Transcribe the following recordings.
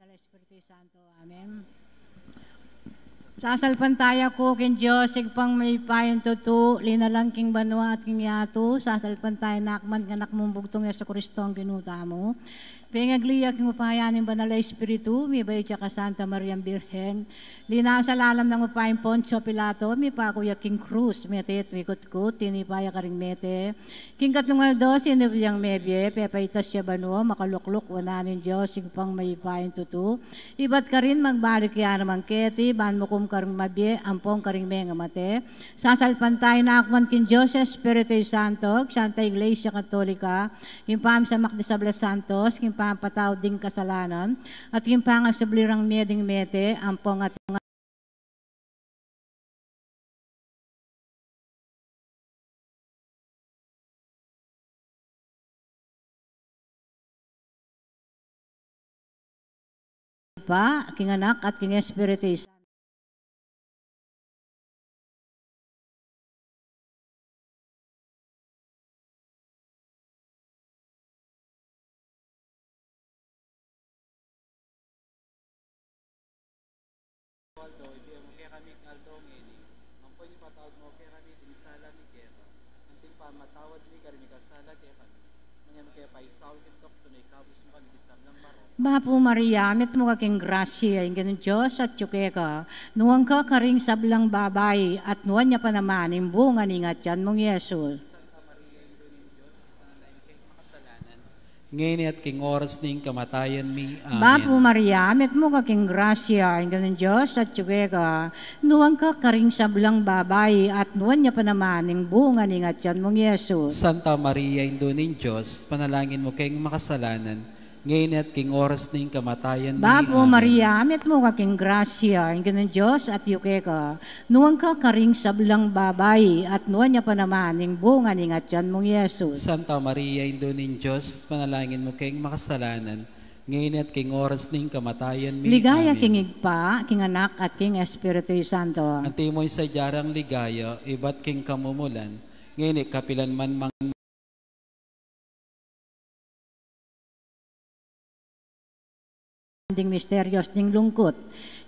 Espiritu Santo. Amen. Sasalpantaya ko kin Diyos, sigpang may payon tutu, linalang king banwa at king yato, sasalpantaya nakman kanak mong bugtong Yesu Kristo ang ginuta mo. Pengagliyak ng upayanin banal na Espiritu, may bayo ka Santa Maria Birhen, linaw sa lalam ng upayin Poncio Pilato, may pakuya king Cruz, metet, may kutkut, tinipaya ka ring mete, king katlungal dos, inibiyang mebye, pepaitas siya banwa, makalukluk, wananin Diyos, sigpang may payon tutu, ibat ka rin magbalik yan namang keti, ban mo kum karing mabye, ampong karing menga mate, sasalpantay na akman kin Diyos, Espiritu Santo, Santa Iglesia Katolika, kimpam sa Makdisablas Santos, kimpam pataw ding kasalanan, at kimpang ang sublirang meding mete, ampong at pa, king anak at king Espiritu Santo. Bapo Maria, met mo kaking grasya, yung ganun Diyos at yuke ka, nuwang ka karing sablang babay, at nuwan niya pa naman, imbungan ingat yan mong Yesus. Ngayon at king oras ning kamatayan mi. Amen. Bapo Maria, met mo kaking grasya, yung ganun Diyos at yuke ka, nuwang ka karing sablang babay, at nuwan niya pa naman, imbungan ingat yan mong Yesus. Santa Maria, Indo ning Diyos, panalangin mo kayong makasalanan, ngayon at king oras ning kamatayan mi. Bapo Amen. Maria, met mo kaking grasya, yung ganun Diyos at yuke ka, nuwang ka karing sablang babay, at nuwan niya pa naman, imbungan ingat yan mong Yesus. Santa Maria, Indo ning Diyos, panalangin mo kayong makasalanan, ngayon at king oras ning kamatayan mi. Ligaya Amen. king igpa, king anak at king Espiritu Santo. Anti mo'y sa jarang ligaya, iba't king kamumulan, ngayon kapilan man mang Ding misteryos ding lungkot.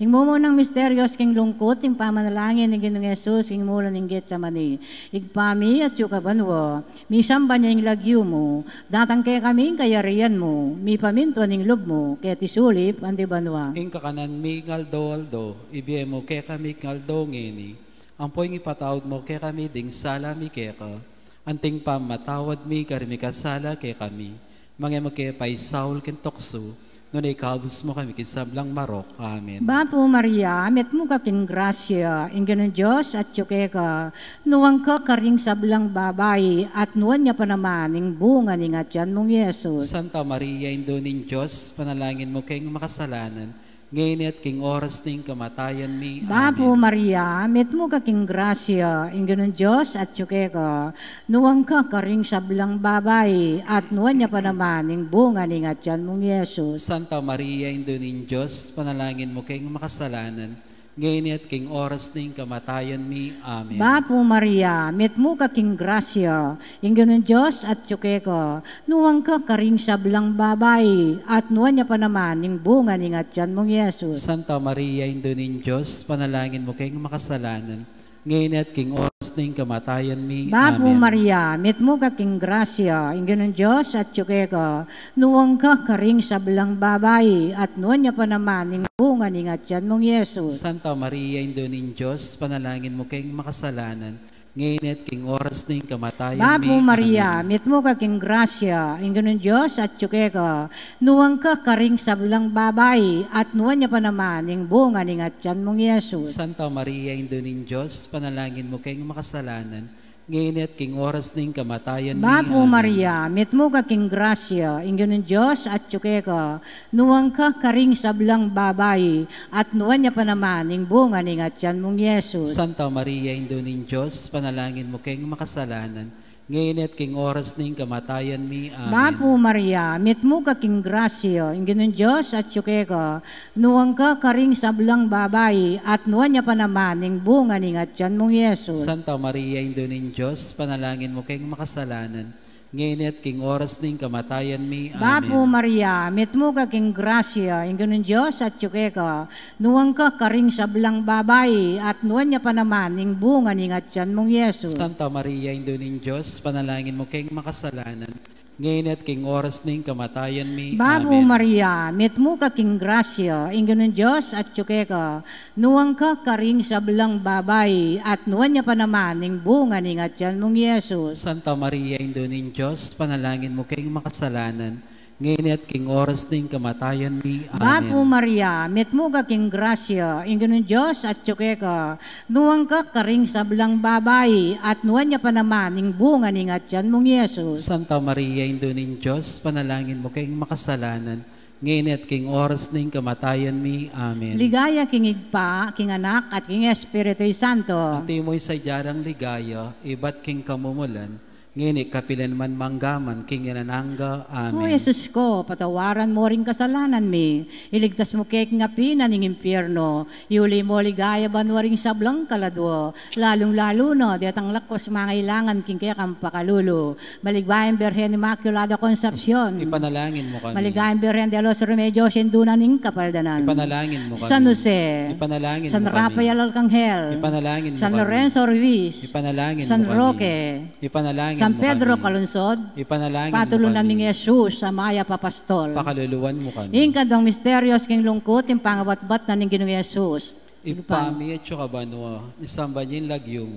Ing mumo ng misteryos king lungkot, ing pamanalangin ng Ginoong Yesus, ing mulan ng Getsemani. Igpami at yukabanwo, misamba niya ing lagyo mo, datang kay kami kayarian mo, mi paminto ning lub mo, kaya tisulip, andi banwa. ing kakanan mi ngaldo-aldo, ibiye mo kay kami ngaldo ngeni. Ang po'y ipatawad mo kay kami ding sala mi keka. Anting pa matawad mi karimi kasala kay kami. Mga mo kay pay Saul kintokso, noon ikabos mo kami kisablang marok. Amen. Bapo Maria, met mo kaking grasya, ing Ginoong Diyos at yuke ka, nuwang ka karing sablang babay, at nuwan niya pa naman, ing bunga ingat yan mong Yesus. Santa Maria, Indo ning Diyos, panalangin mo kayong makasalanan, ngayon at king oras ning kamatayan mi. Bapo Amen. Maria, met mo kaking grasya, ing Ginoong Diyos at yuke ka, nuwang ka karing sablang babay, at nuwan niya pa naman, ing bunga ingat yan mong Yesus. Santa Maria, Indo ning Diyos, panalangin mo kayong makasalanan, ngayon at king oras ning kamatayan mi. Amen. Bapo Maria, met mo kaking grasya, ing Ginoong Diyos at yuke ka, nuwang ka karing sablang babay, at nuwan niya pa naman, ing bunga ingat yan mong Yesus. Santa Maria, Indo ning Diyos, panalangin mo kayong makasalanan, ngayon at king oras ning kamatayan mi. Bapo Amen. Maria, met mo kaking grasya, ing Ginoong Diyos at yuke ka, nuwang ka karing sablang babay, at nuwan niya pa naman, ing bunga ingat yan mong Yesus. Santa Maria, Indo ning Diyos, panalangin mo kayong makasalanan, ngayon at king oras ning kamatayan Bapo mi. Maria, Amen. met mo kaking grasya, ing Ginoong Diyos at yuke ka, nuwang ka karing sablang babay, at nuwan niya pa naman, ing bunga ingat yan mong Yesus. Santa Maria, Indo ning Diyos, panalangin mo kayong makasalanan, ngayon at king oras ning kamatayan mi. Bapo Amen. Maria, met mo kaking grasya, ing Ginoong Diyos at yuke ka, nuwang ka karing sablang babay, at nuwan niya pa naman, ing bunga ingat yan mong Yesus. Santa Maria, Indo ning Diyos, panalangin mo kayong makasalanan, ngayon at king oras ning kamatayan mi. Amen. Bapo Maria, met mo kaking grasya, ing Ginoong Diyos at yuke ka, nuwang ka karing sablang babay, at nuwan niya pa naman, ing bunga ingat yan mong Yesus. Santa Maria, Indo ning Diyos, panalangin mo kayong makasalanan, ngayon at king oras ning kamatayan mi. Bapo Amen. Maria, mitmo ka king grasya, ingunon Diyos at yuke ka, nuwang ka karing sablang babae, at nuwan niya pa naman, ning bunga ning atyan mong Yesus. Santa Maria, Indo ning Diyos, panalangin mo kayong makasalanan, ngayon at king oras ning kamatayan mi. Bapo Amen. Maria, mitmo ka king grasya, ingunon Diyos at yuke ka, nuwang ka karing sablang babae, at nuwan niya pa naman, ning bunga ning atyan mong Yesus. Santa Maria, Indo ning Diyos, panalangin mo kayong makasalanan, ngayon at king oras ning kamatayan mi. Bapo Amen. Maria, mitmo ka king grasya, ingunon Diyos at yuke ka, nuwang ka karing sablang babae, at nuwan niya pa naman, ning bunga ning atyan mong Yesus. Santa Maria, Indo ning Diyos, panalangin mo kayong makasalanan, ngayon at king oras ning kamatayan mi. Amen. Ligaya king igpa, king anak, at king Espiritu'y Santo. Anti mo'y sa jarang ligaya, iba't king kamumulan, ngayon kapilan man manggaman, king yananangga. O Amen. Jesus ko, patawaran mo rin kasalanan mi. Iligtas mo kay king apina ning impyerno. Iuli mo ligaya banwa ring sablang kaladwo. Lalong-lalo no, di atang lakos mangailangan king kaya kang pakalulu. Maligayang Berhen Immaculada Concepcion. Ipanalangin mo kami. Maligayang Berhen de los Remedios Induna ning kapaldanan. Ipanalangin mo kami. San Jose. Ipanalangin San mo kami. Rafael Arcangel. Ipanalangin mo San kami. Lorenzo Ruiz. Ipanalangin San mo kami. Roque. Ipanalangin San mo Pedro kami. Kalunsod. Ipanalangin Patuloy mo kami. naming Jesus sa Maya Papastol. Pakaluluwan mo kami. Ingkadong misteryos king lungkot, yung pangabatbat na ning Ginoong Jesus. Ipami at kabanwa, isamba niyong lagyong,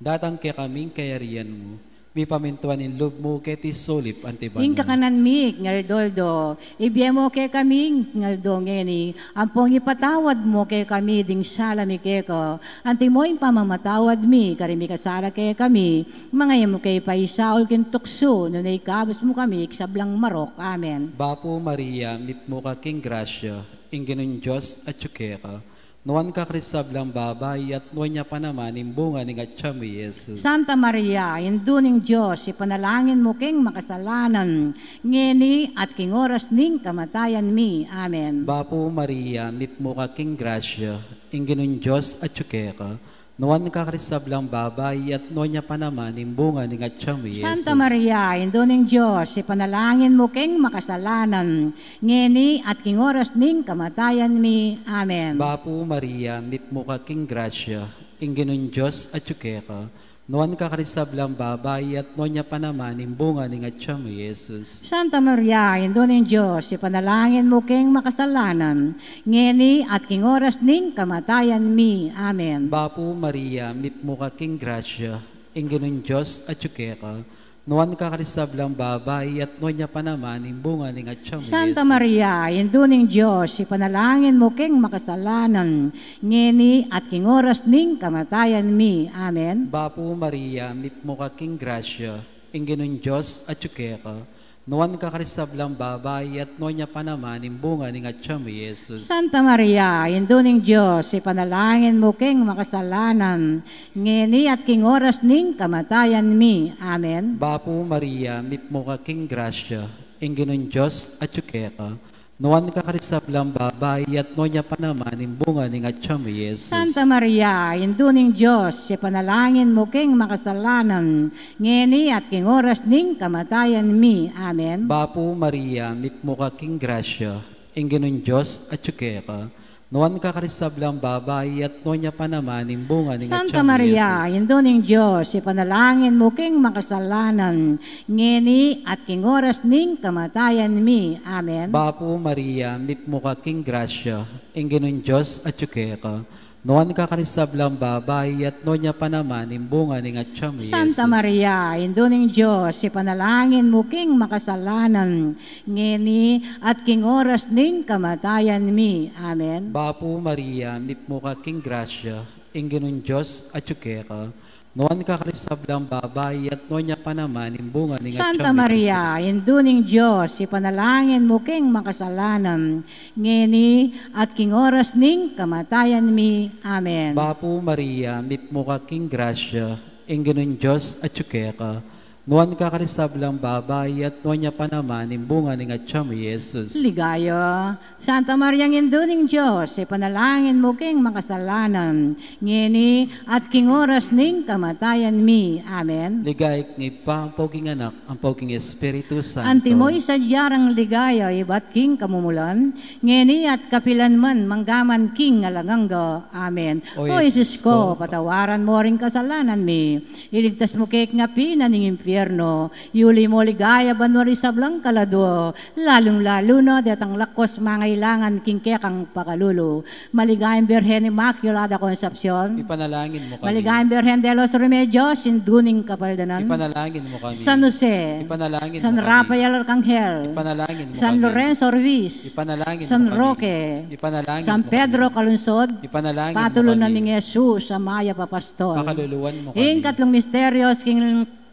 datang kaya kaming kayarian mo, mi pamintuan in loob mo keti solip antibanwa. Ingka kanan mi, ngaldoldo, ibiya mo kay kami, ngaldo ngeni, ampong ipatawad mo kay kami, ding sala mi kay ko, anti mo yung pamamatawad mi, karimi kasala kay kami, mga mo kay paisaol kin tukso, no na ikabos mo kami, sablang marok. Amen. Bapo Maria, mit mo ka king grasya, inginon Diyos at yukeka, nuwan ka kristablang babay at nuwan niya pa naman imbunga ni Gatsa mo Jesus. Santa Maria, induning Diyos, ipanalangin mo king makasalanan, ngeni at king oras ning kamatayan mi. Amen. Bapo Maria, mit mo ka king grasya, inginon Diyos at yukeka, nuwan ka kristablang babay at nuwan niya pa naman imbunga ni Gatsa mo Jesus. Santa Maria, induning Diyos, ipanalangin mo king makasalanan, ngeni at king oras ning kamatayan mi. Amen. Bapo Maria, mit mo ka king grasya, inginon Diyos at yukeka, nuwan ka kristablang babay at nuwan niya pa naman imbunga ni Gatsa mo Jesus. Santa Maria, induning Diyos, ipanalangin mo king makasalanan, ngeni at king oras ning kamatayan mi. Amen. Bapo Maria, mit mo ka king grasya, inginon Diyos at yukeka, nuwan ka kristablang babay at nuwan niya pa naman imbunga ni Gatsa mo Santa Jesus. Maria, induning Diyos, ipanalangin mo king makasalanan, ngeni at king oras ning kamatayan mi. Amen. Bapo Maria, mit mo ka king grasya, inginon Diyos at yukeka, nuwan ka kristablang babay at nuwan niya pa naman imbunga ni Gatsa mo Jesus. Santa Maria, induning Diyos, ipanalangin mo king makasalanan, ngeni at king oras ning kamatayan mi. Amen. Bapo Maria, mit mo ka king grasya, inginon Diyos at yukeka, nuwan ka kristablang babay at nuwan niya pa naman imbunga ni Gatsa mo Jesus. Santa Maria, induning Diyos, ipanalangin mo king makasalanan, ngeni at king oras ning kamatayan mi. Amen. Bapo Maria, mit mo ka king grasya, inginon Diyos at yukeka, nuwan ka kristablang babay at nuwan niya pa naman imbunga ni Gatsa Santa mo Maria, Jesus. induning Diyos, ipanalangin mo king makasalanan, ngeni at king oras ning kamatayan mi. Amen. Bapo Maria, mit mo ka king grasya, inginon Diyos at yukeka, nuwan ka kristablang babay at nuwan niya pa naman imbunga ni Gatsa mo Jesus. Santa Maria, induning Diyos, ipanalangin mo king makasalanan, ngeni at king oras ning kamatayan mi. Amen. Bapo Maria, mit mo ka king grasya, inginon Diyos at yukeka, nuwan ka kristablang babay at nuwan niya pa naman imbunga ni Gatsa Santa mo Maria, Jesus. induning Diyos, ipanalangin mo king makasalanan, ngeni at king oras ning kamatayan mi. Amen. Bapo Maria, mit mo ka king grasya, inginon Diyos at yukeka, Nuan ka karisablang babay at nuan niya pa naman imbunga ng atyam Jesus. Ligayo, Santa Maria Nginduning Diyos, ipanalangin mo king makasalanan, ngini at king oras ning kamatayan mi. Amen. Ligay ng ipa ang poging anak, ang poging Espiritu Santo. Anti mo isadyarang ligayo, ibat king kamumulan, ngini at kapilan man manggaman king alanganggo. Amen. O O Jesus Isus ko, ko, patawaran mo ring kasalanan mi, iligtas mo kay ngapinan ng impyerno, yuli mo ligaya banwari sablang kalado, lalong-lalo na detang lakos mangailangan kingkekang pakalulo. Maligayang Birhen Immaculada Concepcion, ipanalangin mo kami. maligayang Birhen de los Remedios, sinduning kapaldanan, Ipanalangin mo kami. San Jose, Ipanalangin San mo kami. Rafael Arcangel, Ipanalangin mo San kami. Lorenzo Ruiz, Ipanalangin San mo kami. Roque, Ipanalangin San mo kami. Pedro Calunsod, Ipanalangin patulunan mo ni kami. Jesus sa Maya Papastol. Pakaluluwan mo kami. Ing katlong misteryos,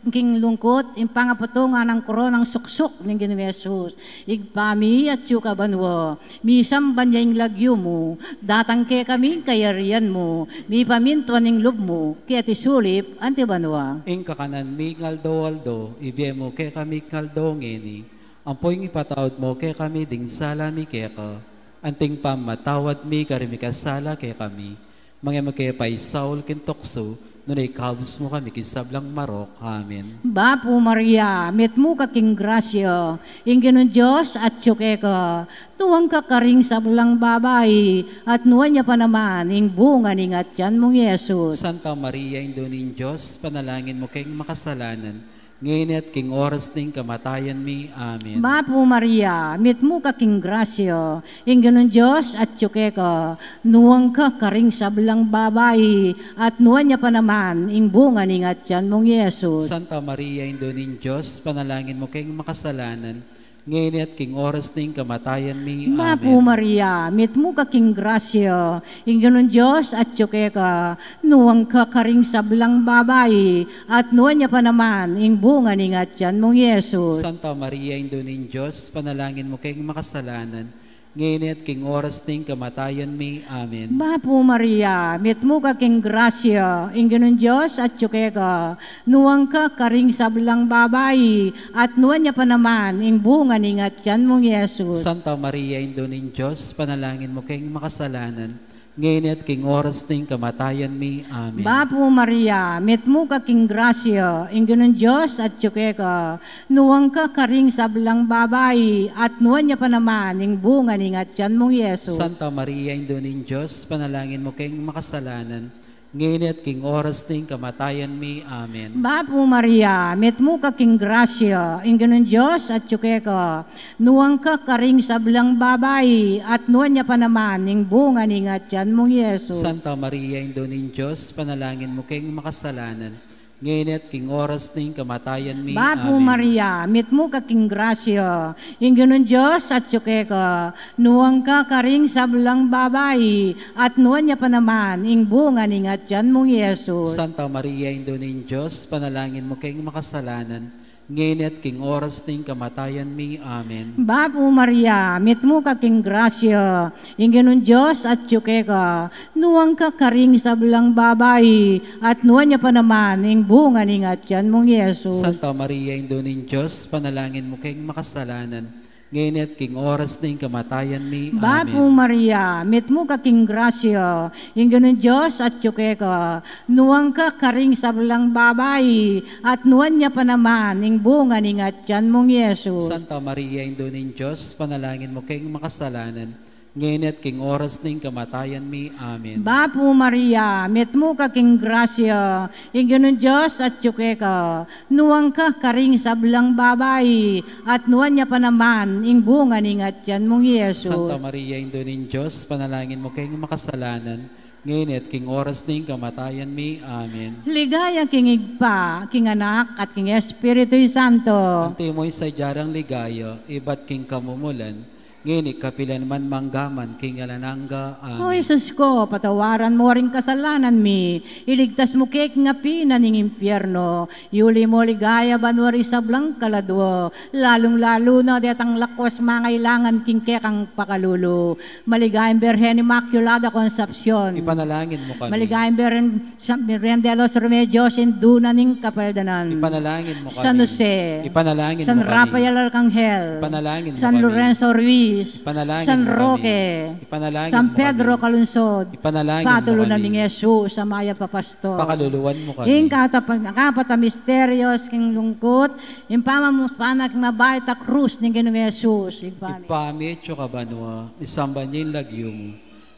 king lungkot, yung pangapatungan ng koronang suksok ng Ginoong Jesus. Igpami at yuka banwo, misam banyang lagyo mo, datang ke kami kayarian mo, mi pamintuan ng lub mo, kaya tisulip, anti banwa. Ing kakanan mi ngaldo-aldo, ibigay mo kay kami ngaldo ngeni. Ang poing ipatawad mo kay kami ding sala mi keka. Anting pamatawad mi karimi kasala kay kami. Mga magkaya pa isaul kintokso, nunay kabus mo kami kisablang marok. Amen. Bapo Maria, met mo kaking grasya, ingin ng Diyos at tsuke ka, tuwang kakaring sa bulang babay, at nuwan niya pa naman, ing bunga ning at yan mong Yesus. Santa Maria, Indonin Diyos, panalangin mo kayong makasalanan, ngayon at king oras ning kamatayan mi. Amen. Bapo Maria, met mo kaking grasya, ingin ng Diyos at tsuke ka, nuwang kakaring sa bulang babay, at nuwan niya pa naman, ing bunga ning at yan mong Yesus. Santa Maria, Indonin Diyos, panalangin mo kayong makasalanan, ngayon at king oras ning kamatayan mi. Bapo Amen. Maria, met mo kaking grasya, ingin ng Diyos at tsuke ka, nuwang kakaring sablang babay, at nuwan niya pa naman, ing bunga ning at yan mong Yesus. Santa Maria, Indonin Diyos, panalangin mo kayong makasalanan, ngayon at king oras ning kamatayan mi. Amen. Bapo Maria, met mo kaking grasya, ingin ng Diyos at tsuke ka, nuwang kakaring sablang babay, at nuwan niya pa naman, ing bunga ning at yan mong Yesus. Santa Maria, Indonin Diyos, panalangin mo kayong makasalanan, ngayon at king oras ning kamatayan mi. Amen. Bapo Maria, met mo kaking grasya, ingin ng Diyos at tsuke ka, nuwang kakaring sablang babay, at nuwan niya pa naman, ing bunga ning at yan mong Yesus. Santa Maria, Indonin Diyos, panalangin mo kayong makasalanan, ngayon at king oras ning kamatayan mi. Amen. Bapo Maria, met mo kaking grasya, ingin ng Diyos at tsuke ka, nuwang kakaring sablang babay, at nuwan niya pa naman, ing bunga ning at yan mong Yesus. Santa Maria, Indonin Diyos, panalangin mo kayong makasalanan, ngayon at king oras ning kamatayan mi. Bapo Amen. Maria, met mo kaking grasya, ingin ng Diyos at tsuke ka, nuwang kakaring sablang babay, at nuwan niya pa naman, ing bunga ning at yan mong Yesus. Santa Maria, Indonin Diyos, panalangin mo kayong makasalanan, ngayon at king oras ning kamatayan mi. Amen. Bapo Maria, met mo kaking grasya, ingin ng Diyos at tsuke ka, nuwang kakaring sablang babay, at nuwan niya pa naman, ing bunga ning at yan mong Yesus. Santa Maria, Indonin Diyos, panalangin mo kayong makasalanan, ngayon at king oras ning kamatayan mi. Bapo Amen. Maria, met mo kaking grasya, ingin ng Diyos at tsuke ka, nuwang kakaring sablang babay, at nuwan niya pa naman, ing bunga ning at yan mong Yesus. Santa Maria, Indonin Diyos, panalangin mo kayong makasalanan, ngayon at king oras ning kamatayan mi. Amen. Bapo Maria, met mo kaking grasya, ingin ng Diyos at tsuke ka, nuwang kakaring sablang babay, at nuwan niya pa naman, ing bunga ning at yan mong Yesus. Santa Maria, Indonin Diyos, panalangin mo kayong makasalanan, ngayon at king oras ning kamatayan mi. Amen. Ligaya king igpa, king anak at king Espiritu Santo. Ante mo'y sadyarang ligaya, iba't king kamumulan, ngini kapilan man manggaman king alananga. O Amen. Jesus ko, patawaran mo rin kasalanan mi. Iligtas mo kek nga pina ning impyerno. Yuli mo ligaya banwari sablang kaladwo. Lalong-lalo na detang lakwas mangailangan king kekang pakalulu. Maligayang Berhen Immaculada Concepcion. Ipanalangin mo kami. Maligayang Berhen de los Remedios Induna ning Kapaldanan. Ipanalangin mo kami. San Jose. Ipanalangin San mo kami. Rafael Arcangel. Ipanalangin mo San kami. Lorenzo Ruiz. Ipanalangin San mo kami. Roque. Ipanalangin San mo Pedro kami. Kalunsod. Ipanalangin Patulo mo na kami. ning Jesus sa maya papastor. Pakaluluwan mo kami. Ing katapata misterios king lungkot, impamamuspanak mabait a krus ning Ginoong Jesus. Ipamityo ka banwa, isamba niya yung lagyo mo.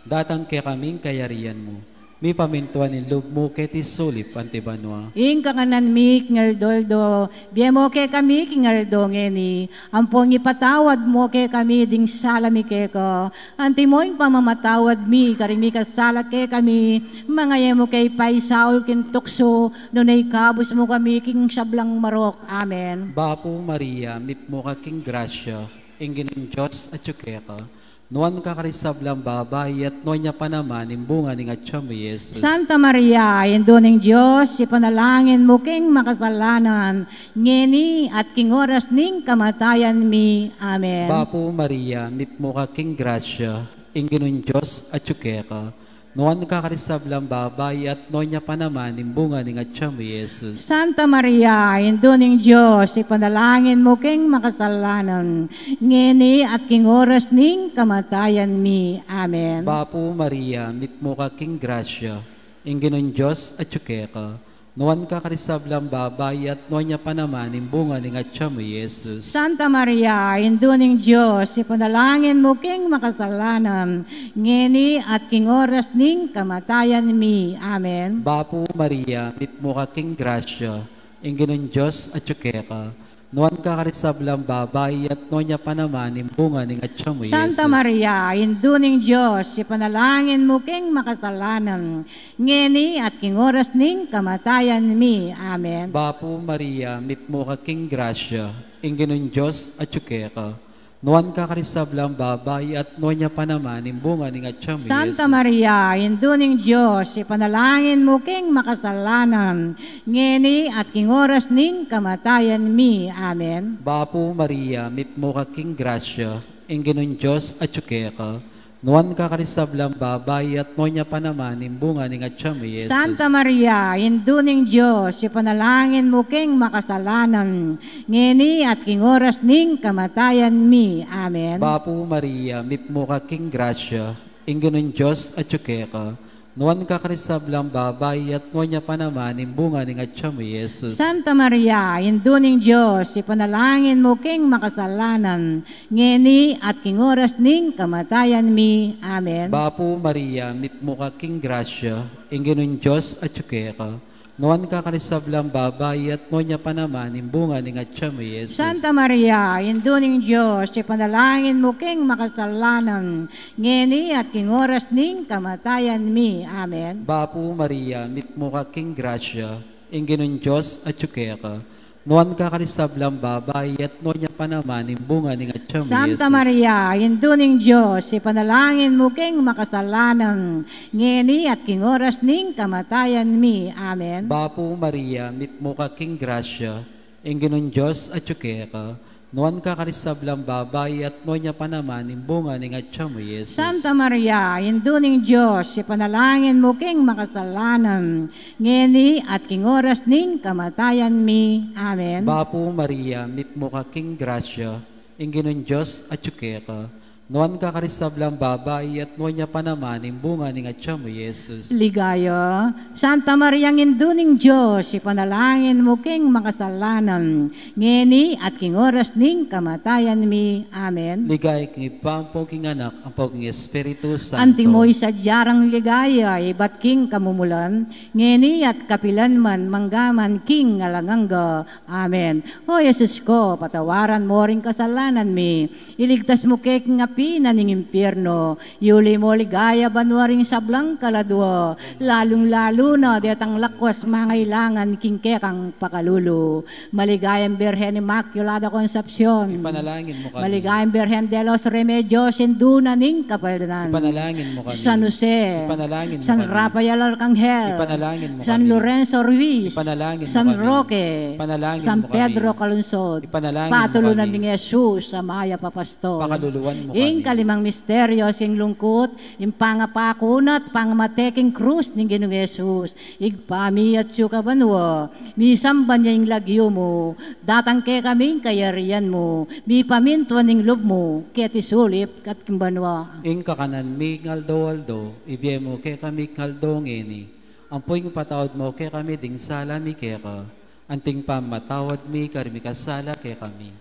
Datang kaya kaming kayarian mo. Mi pamintuan in loob mo keti sulip antibanwa. Ing kakanan mi kingal doldo, biya mo ke kami kingal dongeni, ampong ipatawad mo ke kami ding salami ke ko, anti mo ing pamamatawad mi, karimi ka sala ke kami, mga mo kay paisaul kin tukso, nunay kabus mo kami king sablang marok. Amen. Bapo Maria, mip mo ka king grasya, ingin ng Diyos at yukeka. Nuan ka karisablang babay at nuan niya pa naman imbunga ng atya mo Jesus. Santa Maria, induning Diyos, ipanalangin mo king makasalanan, ngeni at king oras ning kamatayan mi. Amen. Bapo Maria, mip mo ka king grasya, ingin ng Diyos at yukeka. Nuan ka karisablang babay at nuan niya pa naman imbunga ng atya mo Jesus. Santa Maria, induning Diyos, ipanalangin mo king makasalanan, ngeni at king oras ning kamatayan mi. Amen. Bapo Maria, mip mo ka king grasya, ingin ng Diyos at yukeka. Nuan ka karisablang babay at nuan niya pa naman imbunga ng atya mo Jesus. Santa Maria, induning Diyos, ipanalangin mo king makasalanan, ngeni at king oras ning kamatayan mi. Amen. Bapo Maria, mip mo ka king grasya, ingin ng Diyos at yukeka. Nuan ka karisablang babay at nuan niya pa naman imbunga ng atya mo Jesus. Santa Maria, induning Diyos, ipanalangin mo king makasalanan, ngeni at king oras ning kamatayan mi. Amen. Bapo Maria, mip mo ka king grasya, ingin ng Diyos at yukeka. Nuan ka karisablang babay at nuan niya pa naman imbunga ng atya mo Jesus. Santa Maria, induning Diyos, ipanalangin mo king makasalanan, ngeni at king oras ning kamatayan mi. Amen. Bapo Maria, mip mo ka king grasya, ingin ng Diyos at yukeka. Nuan ka karisablang babay at nuan niya pa naman imbunga ng atya mo Jesus. Santa Maria, induning Diyos, ipanalangin mo king makasalanan, ngeni at king oras ning kamatayan mi. Amen. Bapo Maria, mip mo ka king grasya, ingin ng Diyos at yukeka. Nuan ka karisablang babay at nuan niya pa naman imbunga ng atya mo Jesus. Santa Maria, induning Diyos, ipanalangin mo king makasalanan, ngeni at king oras ning kamatayan mi. Amen. Bapo Maria, mip mo ka king grasya, ingin ng Diyos at yukeka. Nuan ka karisablang babay at nuan niya pa naman imbunga ng atya mo Jesus. Santa Maria, induning Diyos, ipanalangin mo king makasalanan, ngeni at king oras ning kamatayan mi. Amen. Bapo Maria, mip mo ka king grasya, ingin ng Diyos at yukeka. Nuan ka karisablang babay at nuan niya pa naman imbunga ng atya mo Jesus. Santa Maria, induning Diyos, ipanalangin mo king makasalanan, ngeni at king oras ning kamatayan mi. Amen. Bapo Maria, mip mo ka king grasya, ingin ng Diyos at yukeka. Nuan ka karisablang babay at nuan niya pa naman imbunga ng atya mo Jesus. Santa Maria, induning Diyos, ipanalangin mo king makasalanan, ngeni at king oras ning kamatayan mi. Amen. Bapo Maria, mip mo ka king grasya, ingin ng Diyos at yukeka. Nuan ka karisablang babay at nuan niya pa naman imbunga ng atya mo Jesus. Ligayo, Santa Maria, induning Diyos, ipanalangin mo king makasalanan, ngeni at king oras ning kamatayan mi. Amen. Ligay king ipampo king anak, ang king Espiritu Santo. Antimoy sa diyarang ligaya, ibat king kamumulan, ngeni at kapilan man, manggaman king alangangga. Amen. O Jesus ko, patawaran mo ring kasalanan mi, iligtas mo kay king api na ning impyerno. Yuli mo ligaya banwaring sablang kaladwa, lalong-lalo na detang lakwas mangailangan kingkekang pakalulo. Maligayang Birhen Immaculada Concepcion. Ipanalangin mo kami. Maligayang Birhen de los Remedios, induna ning kapaldanan. Ipanalangin mo kami. San Jose, Ipanalangin mo San kami. Rafael Arcangel, Ipanalangin mo San kami. Lorenzo Ruiz, Ipanalangin mo San kami. Roque, Ipanalangin San mo kami. Pedro Calunsod, Ipanalangin Patulo mo na kami. ng Jesus sa Maya Papastol. Pakaluluwan mo Ing kami. kalimang misteryo, sing lungkot, yung pangapakunat, pangamateking krus ng Ginoong Jesus. Igpami at sukabanwa, misamban niya yung lagyo mo, datang ke kaming kayarian mo, mi pamintuan ng loob mo, ketisulip kat kimbanwa. Ing kakanan mi ngaldo-aldo, ibiyay mo kay kami ngaldo ngeni. Ampoy ng patawad mo kay kami ding sala mi keka. Anting pa matawad mi karimi kasala kay kami.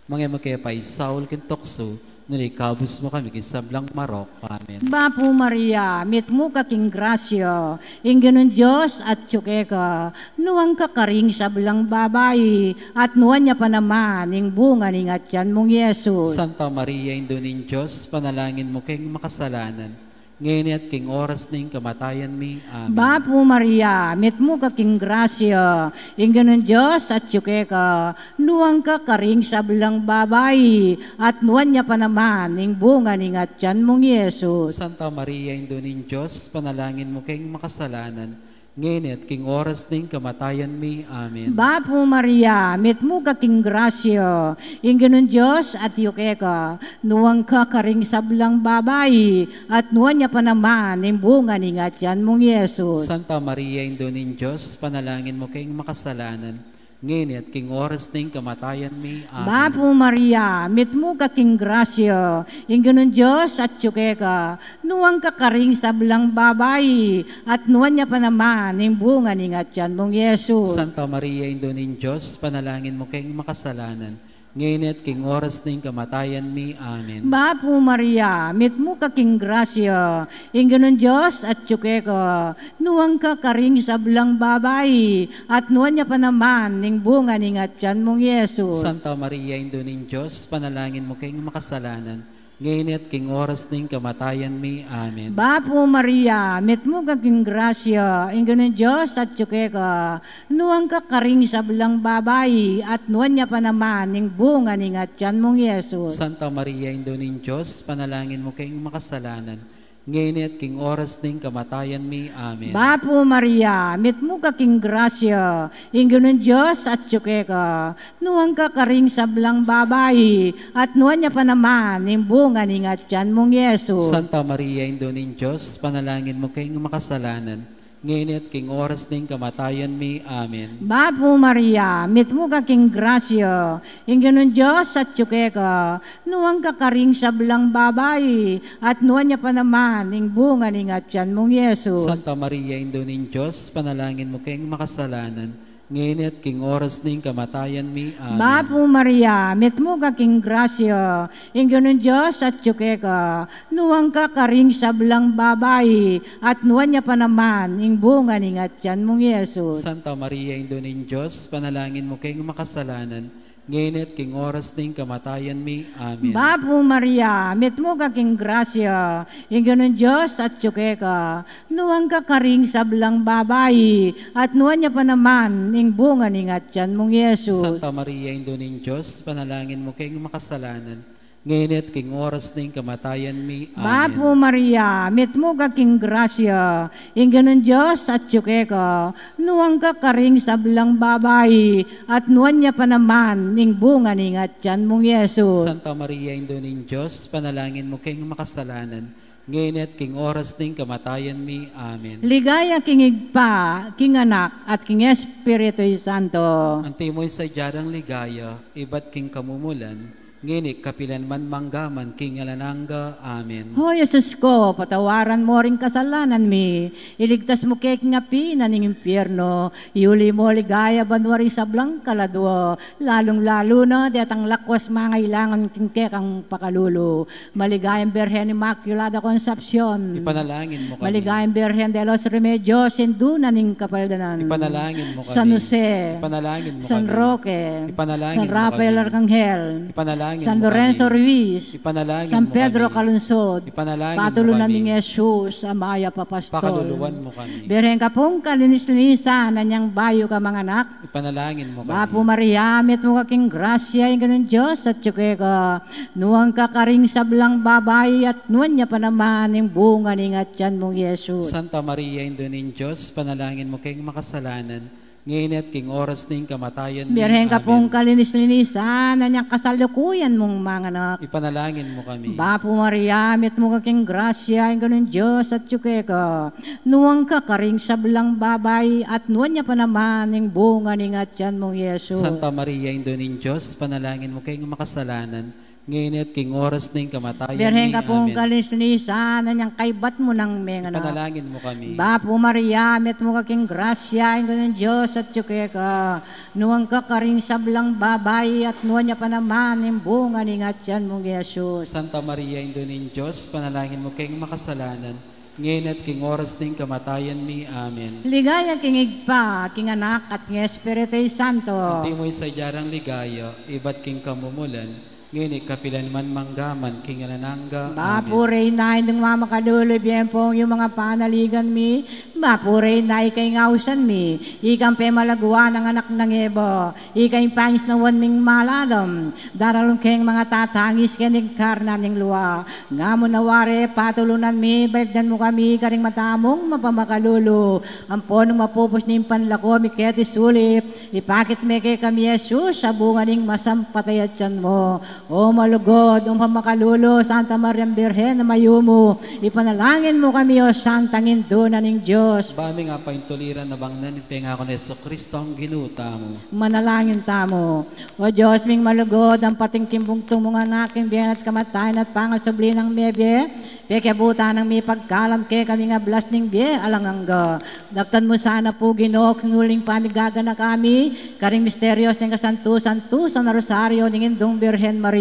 Mga mo kay pa Saul kintokso, nalikabos mo kami kisablang marok. Amen. Bapo Maria, mit mo kaking grasya, ingganon Diyos at tsukeka, nuwang kakaring sablang babae, at nuwan niya pa naman, ing bunga ning atyan mong Yesus. Santa Maria, Indonin Diyos, panalangin mo kayong makasalanan. Ngayon at king oras ning kamatayan mi. Amen. Bapo Maria, mit mo kaking grasya, ingganon Diyos at tsukeka, nuwang kakaring sablang babae, at nuwan niya pa naman, ing bunga ning atyan mong Yesus. Santa Maria, Indonin Diyos, panalangin mo kayong makasalanan. Ngayon at king oras ning kamatayan mi. Amen. Bapo Maria, mit mo kaking grasya, ingganon Diyos at yukeka, nuwang kakaring sablang babae, at nuwan niya pa naman, ing bunga ning atyan mong Yesus. Santa Maria, Indonin Diyos, panalangin mo kayong makasalanan. Ngayon at king oras ning kamatayan mi. Amen. Bapo Maria, mit mo kaking grasya, ingganon Diyos at tsukeka, nuwang kakaring sablang babae, at nuwan niya pa naman, ing bunga ning atyan mong Yesus. Santa Maria, Indonin Diyos, panalangin mo kayong makasalanan. Ngayon at king oras ning kamatayan mi. Amen. Bapo Maria, mit mo kaking grasya, ingganon Diyos at tsukeka, nuwang kakaring sablang babae, at nuwan niya pa naman, ning bunga ning atyan mong Yesus. Santa Maria, Indonin Diyos, panalangin mo kayong makasalanan. Ngayon at king oras ning kamatayan mi. Amen. Bapo Maria, mit mo kaking grasya, ingganon Diyos at tsukeka, nuwang kakaring sablang babae, at nuwan niya pa naman, ning bunga ning atyan mong Yesus. Santa Maria, Indonin Diyos, panalangin mo kayong makasalanan. Ngayon at king oras ning kamatayan mi. Amen. Bapo Maria, mit mo kaking grasya, ingganon Diyos at tsukeka, nuwang kakaring sablang babae, at nuwan niya pa naman, ning bunga ning atyan mong Yesus. Santa Maria, Indonin Diyos, panalangin mo kayong makasalanan. Ngayon at king oras ning kamatayan mi. Amen. Bapo Maria, mit mo kaking grasya, ingganon Diyos at tsukeka, nuwang kakaring sablang babae, at nuwan niya pa naman, ning bunga ning atyan mong Yesus. Santa Maria, Indonin Diyos, panalangin mo kayong makasalanan. Ngayon at king oras ning kamatayan mi. Amen. Bapo Maria, mit mo kaking grasya, ingganon Diyos at tsukeka, nuwang kakaring sablang babae, at nuwan niya pa naman, ing bunga ning atyan mong Yesus. Santa Maria, Indonin Diyos, panalangin mo kayong makasalanan. Ngayon at king oras ning kamatayan mi. Amen. Bapo Maria, mit mo kaking grasya, ingganon Diyos at tsukeka, nuwang kakaring sablang babae, at nuwan niya pa naman, ing bunga ning atyan mong Yesus. Santa Maria, Indonin Diyos, panalangin mo kayong makasalanan. Ngayon at king oras ning kamatayan mi. Amen. Bapo Maria, mit mo kaking grasya, ingganon Diyos at tsukeka, nuwang kakaring sablang babae, at nuwan niya pa naman, ning bunga ning atyan mong Yesus. Santa Maria, Indonin Diyos, panalangin mo kayong makasalanan. Ngayon at king oras ning kamatayan mi. Amen. Ligaya kingig pa, king anak, at king Espiritu Santo. Antimoy sa jarang ligaya, iba't king kamumulan, nginik kapilan man manggaman, king alananga. Amen. Ho, Jesus ko, patawaran mo rin kasalanan mi. Iligtas mo kay api na ning impyerno. Iuli mo ligaya banwari sablang kaladwa. Lalong-lalo na detang lakwas mangailangan kingkekang pakalulo. Maligayang Birhen Immaculada Concepcion. Ipanalangin mo kami. Maligayang Birhen de los Remedios, induna ning kapaldanan. Ipanalangin mo kami. San Jose. Ipanalangin mo San kami. Roque. Ipanalangin San mo Rafael kami. Arcangel. Ipanalangin Ipanalangin San mo Lorenzo kami. Ruiz, Ipanalangin San mo Pedro kami. Calunsod, Ipanalangin patulunan mo kami. ni Jesus, Amaya Papastol. Pakaluluwan mo kami. Bereng ka pong kalinis-linisan na niyang bayo ka mga anak. Ipanalangin mo kami. Bapo Maria, met mo kaking grasya, yung ganun Diyos, at tsuke ka, nuwang kakaring sablang babay, at nuwan niya pa naman yung bunga ni ngatyan mong Jesus. Santa Maria, Indonin Diyos, panalangin mo kayong makasalanan, ngayon at king oras ng kamatayan ni. Bereng ka pong Amen. kalinis-linisan na niyang kasalukuyan mong mga anak. Ipanalangin mo kami. Bapo Maria, met mo kaking grasya, yung ganun Diyos, at tsuke ka, nuwang kakaring sablang babay, at nuwan niya pa naman yung bunga ni ngatyan mong Jesus. Santa Maria, Indonin Diyos, panalangin mo kayong makasalanan, ngayon at king oras ng kamatayan Bereng ni. ka pong Amen. kalinis-linisan na niyang kaibat mo ng mga anak. Ipanalangin mo kami. Bapo Maria, met mo kaking grasya, yung ganun Diyos, at tsuke ka, nuwang kakaring sablang babay, at nuwan niya pa naman yung bunga ni ngatyan mong Jesus. Santa Maria, Indonin Diyos, panalangin mo kayong makasalanan, ngayon at king oras ng kamatayan ni. Amen. Ligaya kingig pa, king anak at king Espiritu Santo. Hindi mo'y sadyarang ligaya, iba't king kamumulan, ngayon kapilan man manggaman, king anananga. Bapo rey na indong mamakaluloy biyempong yung mga panaligan mi. Bapo rey na ikay ngausan mi. Ikang pe malagwa ng anak ng ebo. Ikay pangis na wan ming maladam. Daralong keng mga tatangis kening karna ning luwa. Nga mo nawari patulunan mi. Baligdan mo kami karing matamong mapamakalulo. Amponong mapupos ning panlako mi ketis tulip. Ipakit me kay kami Jesus sa bunga ning masampatayat yan mo. O malugod, o pamakalulo, Santa Maria Birhen na mayumo, ipanalangin mo kami, O Santang Induna ng Diyos. Bami nga pa yung tuliran na bang nanipeng ako na Yeso Kristo ang ginuta mo. Manalangin tamo. O Diyos, ming malugod, ang pating kimbungtong mga nakin, biyan at kamatayan at pangasubli ng mebe, pekebuta ng may pagkalam ke kami nga blas ning biye alangangga. Daptan mo sana po Ginoo kung huling pamigaga na kami, karing misteryos ng kasantusan-tusan na rosaryo ng Indong Birhen Maria.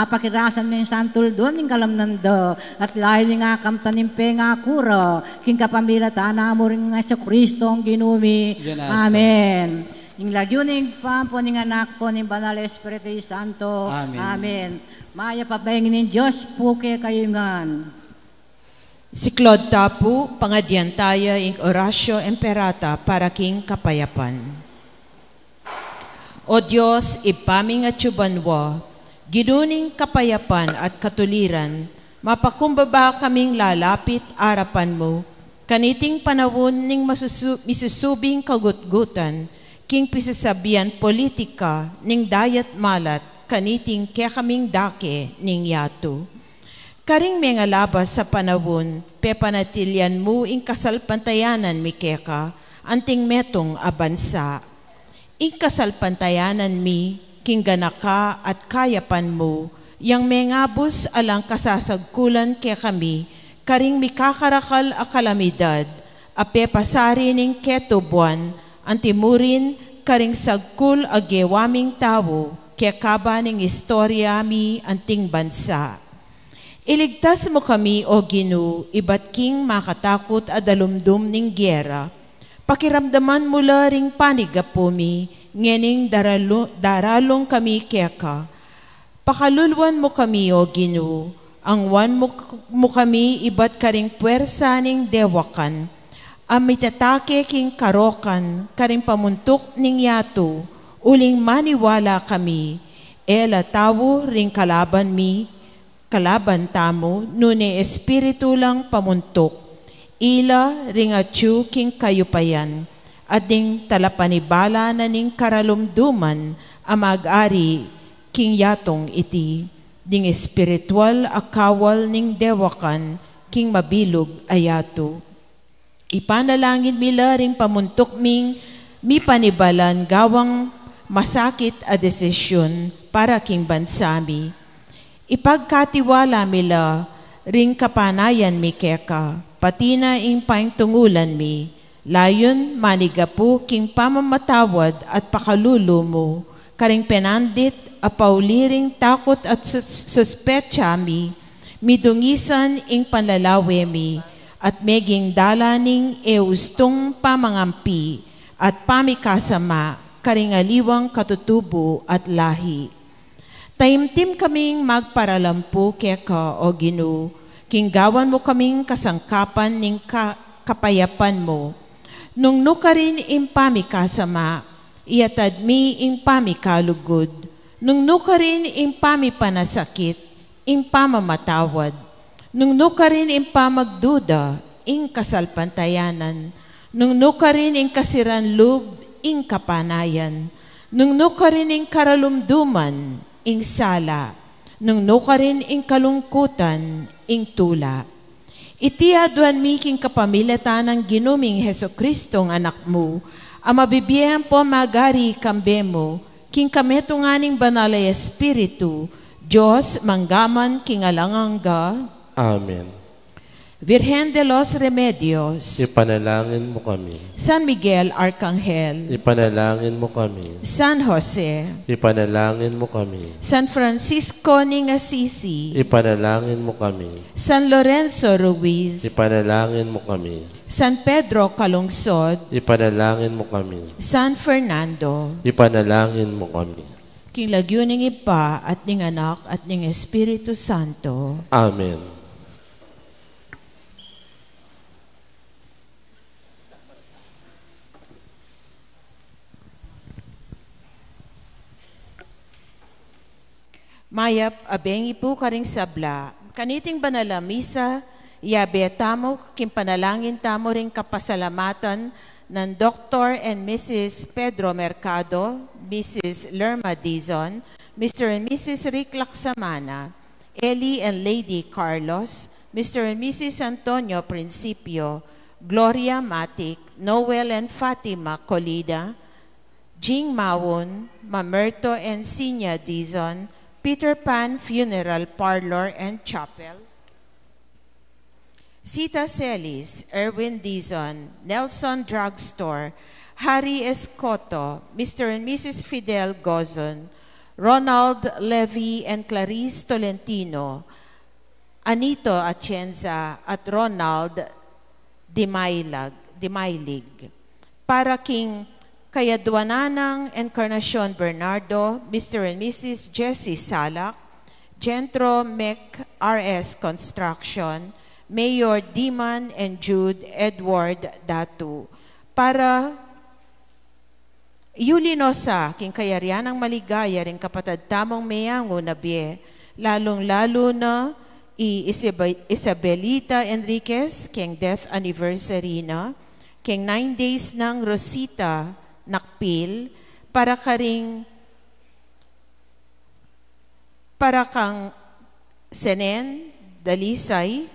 Pakirasan mo yung santul doon ng kalamnando, at layo nga kamtanimpe nga kuro, king kapamilata na mo rin nga sa Kristo ang ginumi. Amen. Yung lagyuning pampo ng anak po ng Banal Espiritu Santo. Amen. Amen. Maya pabayangin ng Diyos po kay kayo ngan. Si Claude Tapu, pangadiantaya ing orasyo emperata para king kapayapan. O Diyos, ipaming at yubanwa, ginuning kapayapan at katuliran, mapakumbaba kaming lalapit arapan mo, kaniting panawon ning misusubing kagutgutan, king pisasabian politika ning dayat malat, kaniting kaya kaming dake ning yato. Karing mga labas sa panawon, pepanatilyan mo ing kasalpantayanan mi keka, anting metong abansa. Ing kasalpantayanan mi, king ganaka at kayapan mo, yang mengabos alang kasasagkulan kaya kami, karing mikakarakal a kalamidad, ape pasari ning ketubuan, antimurin karing sagkul a gewaming tawo, kaya kaba ning istorya mi anting bansa. Iligtas mo kami, O Ginoo, iba't king makatakot a dalumdum ning gyera. Pakiramdaman mula ring panigapo mi, ngening daralong kami keka. Pakalulwan mo kami, O Ginoo, ang wan mo kami iba't karing puwersa ning dewakan. Amitatake king karokan, karing pamuntok ning yato, uling maniwala kami. Ela tawo ring kalaban mi, kalaban tamo, nune espiritu lang pamuntok. Ila ring atyu king kayupayan, at ding talapanibala na ning karalumduman, amag-ari king yatong iti. Ding espiritual akawal ning dewakan, king mabilog ayato. Ipanalangin mila ring pamuntok ming mi panibalan gawang masakit a desisyon para king bansami. Ipagkatiwala mila ring kapanayan mi keka, pati na ing paingtungulan mi, layon manigapu king pamamatawad at pakalulo mo, karing penandit a pauliring takot at suspetsa mi, midungisan ing panlalawe mi, at meging dalaning eustong pamangampi, at pamikasama, karing aliwang katutubo at lahi. Taimtim kaming magparalampu keka o Ginoo, kinggawan mo kaming kasangkapan ning kapayapan mo. Nung nukarin impami kasama, iatad mi impami kalugod. Nung nukarin impami panasakit, impamamatawad. Nung nukarin impamagduda, ing kasalpantayanan. Nung nukarin ing kasiran lub, ing kapanayan. Nung nukarin ing karalumduman, ing sala. Nung nukarin ing kalungkutan, ing tula. Iti aduan mi king kapamilatan ng ginuming Heso Kristong anak mo, ang mabibiyan po magari kambe mo, king kametunganing banal ay Espiritu, Diyos manggaman king alangangga. Amen. Virgen de los Remedios, Ipanalangin mo kami. San Miguel Arcangel, Ipanalangin mo kami. San Jose, Ipanalangin mo kami. San Francisco ning Assisi, Ipanalangin mo kami. San Lorenzo Ruiz, Ipanalangin mo kami. San Pedro Calungsod, Ipanalangin mo kami. San Fernando, Ipanalangin mo kami. king lagyo ning Ipa at ning Anak at ning Espiritu Santo. Amen. Mayap abengi po karing sabla, kaniting banala misa, yabe tamo kimpanalangin tamo ring kapasalamatan ng Dr. and Mrs. Pedro Mercado, Mrs. Lerma Dizon, Mr. and Mrs. Rick Laksamana, Ellie and Lady Carlos, Mr. and Mrs. Antonio Principio, Gloria Matic, Noel and Fatima Colida, Jing Mawon, Mamerto and Sinya Dizon, Peter Pan Funeral Parlor and Chapel, Sita Celis, Erwin Dizon, Nelson Drugstore, Harry Escoto, Mr. and Mrs. Fidel Gozon, Ronald Levy and Clarice Tolentino, Anito Atienza at Ronald Dimailig, para king Kayadwananang Encarnacion Bernardo, Mr. and Mrs. Jessie Salak, Gentro Mec RS Construction, Mayor Diman and Jude Edward Datu, para Yulinosa, king kayarianang maligaya rin kapatad tamong mayango na biye, lalong-lalo na Isabelita Enriquez, king death anniversary na, king 9 days ng Rosita Nakpil, para kang Senen Dalisay,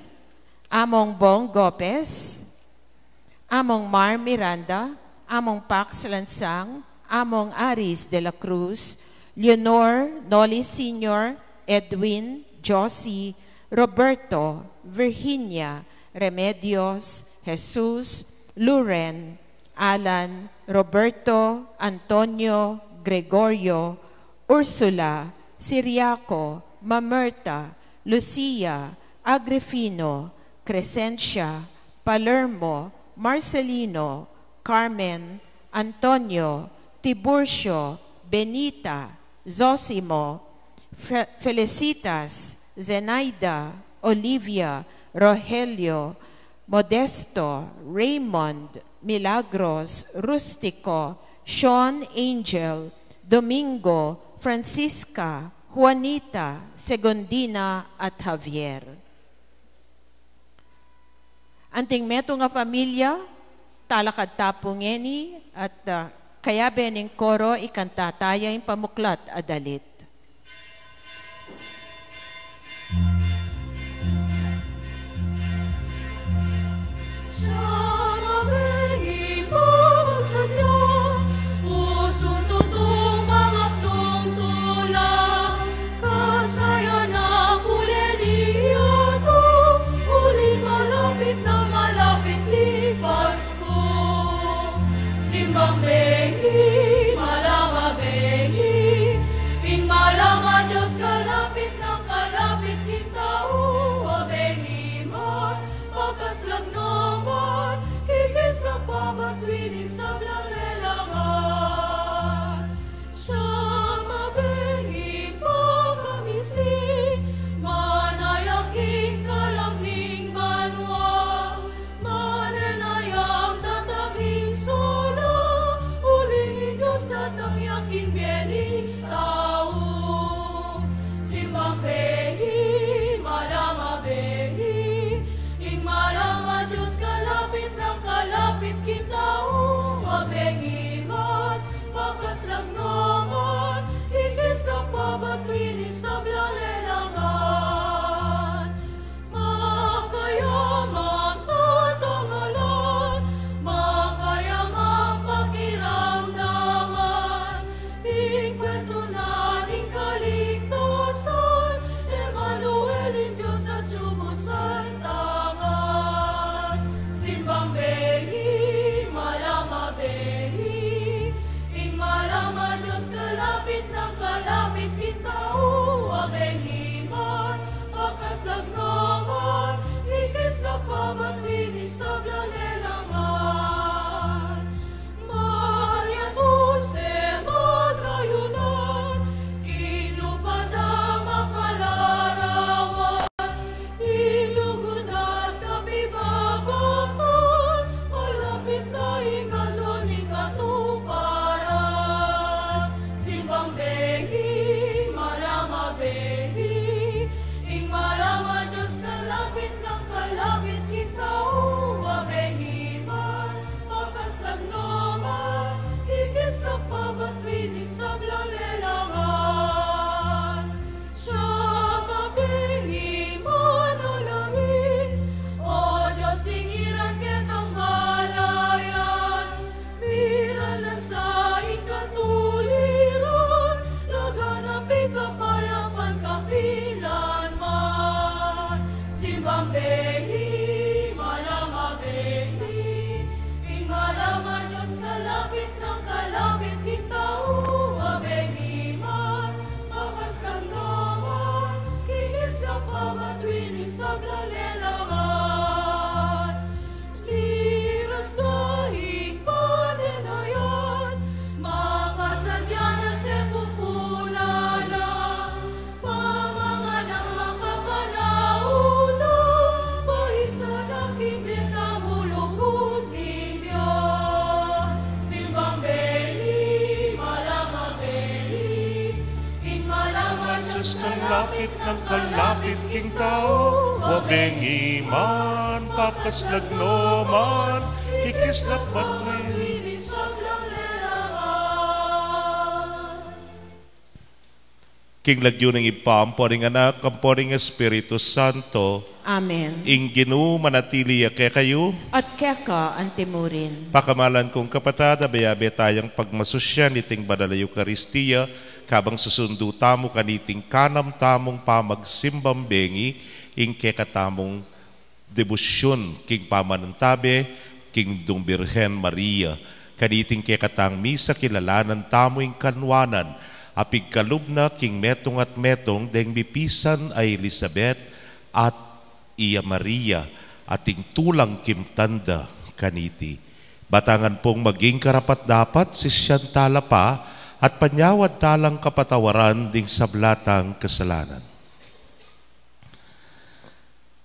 among Bong Gopez, among Mar Miranda, among Pax Lansang, among Aris de la Cruz, Leonor Noli Sr., Edwin, Josie, Roberto, Virginia, Remedios, Jesus, Luren, Alan, Roberto, Antonio, Gregorio, Ursula, Siriaco, Mamerta, Lucia, Agrifino, Crescencia, Palermo, Marcelino, Carmen, Antonio, Tiburcio, Benita, Zosimo, Felicitas, Zenaida, Olivia, Rogelio, Modesto, Raymond, Milagros, Rustico, Sean Angel, Domingo, Francisca, Juanita, Segundina at Javier. Anting meto nga pamilya, talakad tapungeni at kaya bening koro ikantataya yung pamuklat adalit. Simbang bengi, malawa bengi, kalapit ng kalapit king tao, wabengi man, pakaslagno man, kikislap batwin. King lagyo ng ipamporing anak, kamporing Espiritu Santo, Amen. ing ginu manatili kay kayo, At keka ang timurin. pakamalan kong kapatad, abayabe tayang pagmasusyan iting banal na Eukaristiya, kabang susundo tamo kaniting kanam tamong pamagsimbang bengi, ing kekatamong debosyon, king pamanantabe, king Dung Birhen Maria, kaniting kekatang misa kilalanan tamo ing kanwanan, apig kalubna king metong at metong, deng mipisan ay Elizabeth at iya Maria, ating tulang kimtanda kaniti. Batangan pong maging karapat dapat si siyan tala pa, at panyawad talang kapatawaran ding sablatang kasalanan.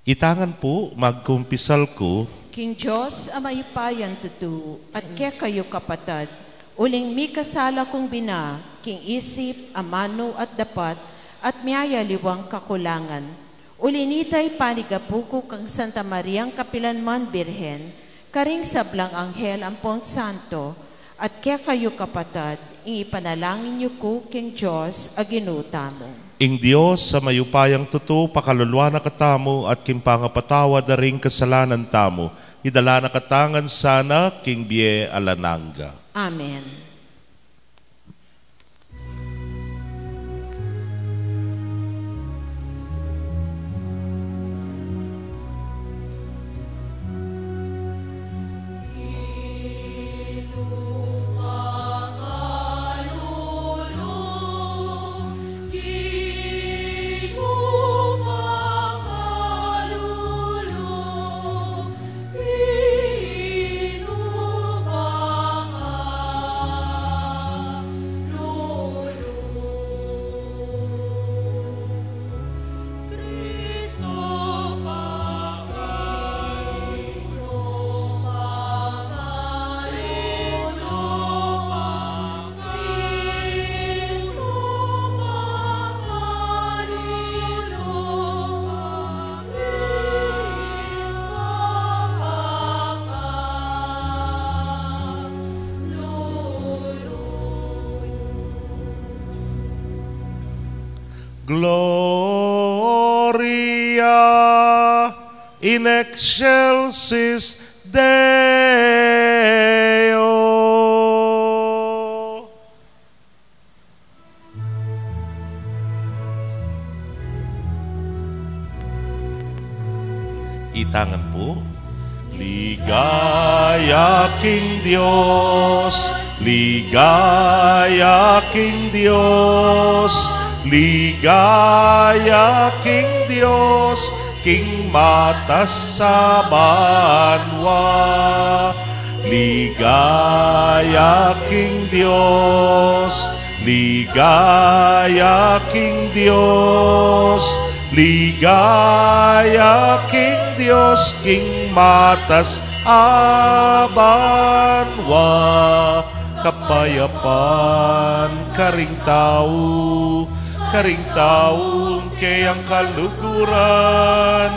Itangan po, magkumpisal ko, King Diyos, amay payan tutu, at kaya kayo kapatad, uling mi kasala kong bina, king isip, amano at dapat, at miyaya liwang kakulangan. Ulinitay panigapuko kang Santa Mariang Kapilanman Birhen, karing sablang anghel ampon santo, at kaya kayo kapatad, ipanalangin niyo ko king Diyos aginutamo. ing Diyos sa mayupayang tutu, pakalulwa na katamo at kimpangapatawa da ring kasalanan tamo, idala na katangan sana king Bie Alananga. Amen. Gloria in excelsis Deo. Itangan po. Ligaya king Dios, ligaya king Dios, ligaya king Dios, king matas sa banwa. Ligaya king Dios, ligaya king Dios, ligaya king Dios, king matas abanwa. Kapayapan karing tao, karing taong kayang kaluguran,